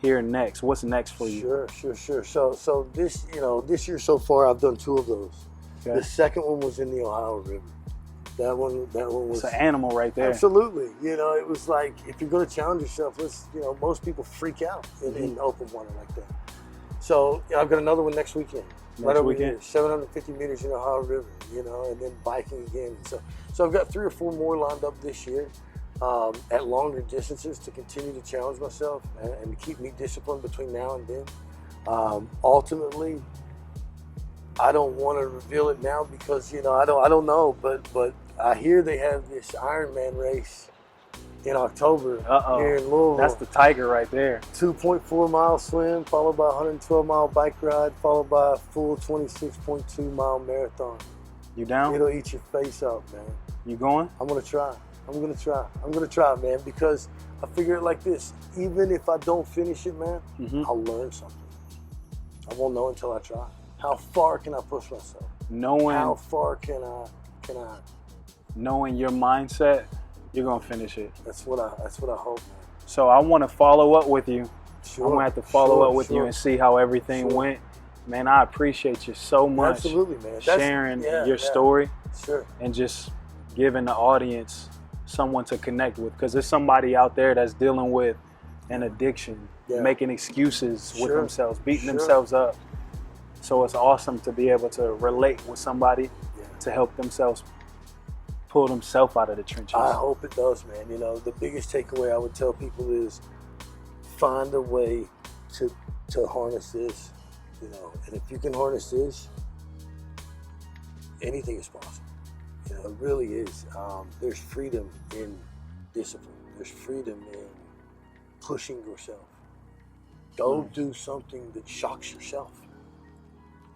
here next? What's next for you? Sure. So this year so far I've done 2 of those. Okay. The second one was in the Ohio River. That one was It's an animal right there. Absolutely. You know, it was like, if you're going to challenge yourself, most people freak out in open water like that. So I've got another one next weekend. Right over here, 750 meters in the Ohio River, and then biking again. So I've got 3 or 4 more lined up this year at longer distances to continue to challenge myself and to keep me disciplined between now and then. Ultimately, I don't want to reveal it now because I don't know, but I hear they have this Ironman race in October here in Louisville. That's the tiger right there. 2.4 mile swim, followed by a 112 mile bike ride, followed by a full 26.2 mile marathon. You down? It'll eat your face up, man. You going? I'm gonna try. I'm gonna try, man, because I figure it like this: even if I don't finish it, man, I'll learn something. I won't know until I try. How far can I push myself? How far can I? Knowing your mindset, you're gonna finish it. That's what I hope, man. So I want to follow up with you. Sure. I'm gonna have to follow up with you and see how everything went. Man, I appreciate you so much. Absolutely, man. Sharing your story. Sure. And just giving the audience someone to connect with, because there's somebody out there that's dealing with an addiction, making excuses with themselves, beating themselves up. So it's awesome to be able to relate with somebody to help themselves pull themselves out of the trenches. I hope it does, man. The biggest takeaway I would tell people is find a way to harness this, and if you can harness this, anything is possible. It really is. There's freedom in discipline. There's freedom in pushing yourself. Go do something that shocks yourself.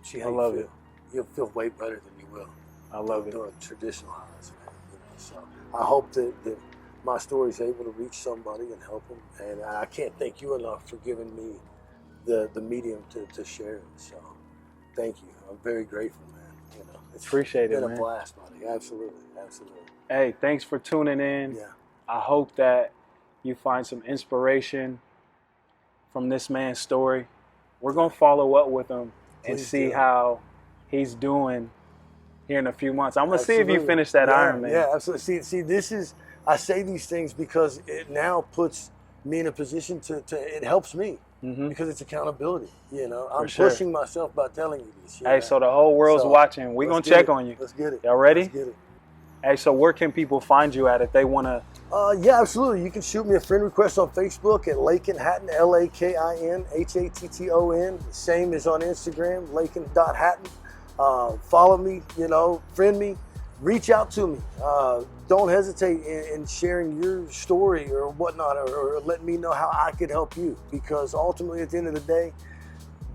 See how you feel. You'll feel way better than you will. I love it. Doing traditional highs, man. So I hope that my story is able to reach somebody and help them. And I can't thank you enough for giving me the medium to share it. So thank you. I'm very grateful, man. Appreciate it, man. It's been a blast, buddy. Absolutely. Hey, thanks for tuning in. Yeah. I hope that you find some inspiration from this man's story. We're going to follow up with him and see how he's doing here in a few months. I'm going to see if you finish that Ironman. Yeah, absolutely. See, I say these things because it now puts me in a position it helps me. Because it's accountability, I'm pushing myself by telling you this. Hey, so the whole world's watching. We're going to check on you. Let's get it. Y'all ready? Let's get it. Hey, so where can people find you at if they want to? Yeah, absolutely. You can shoot me a friend request on Facebook at Lakin Hatton, LakinHatton. Same as on Instagram, Lakin.Hatton. Follow me, friend me. Reach out to me. Don't hesitate in sharing your story or whatnot, or letting me know how I could help you. Because ultimately, at the end of the day,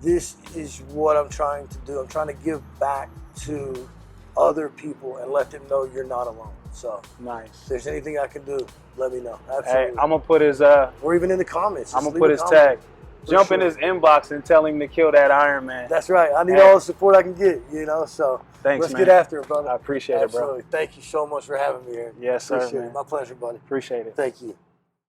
this is what I'm trying to do. I'm trying to give back to other people and let them know you're not alone. So, nice. If there's anything I can do, let me know. Absolutely. Hey, I'm gonna put his or even in the comments. I'm gonna put his tag. Jump in his inbox and tell him to kill that Ironman. That's right. I need all the support I can get, So thanks, let's man. get after it, brother. I appreciate it, bro. Thank you so much for having me here. Yes, sir. Appreciate man. it. My pleasure, buddy. Appreciate it. Thank you.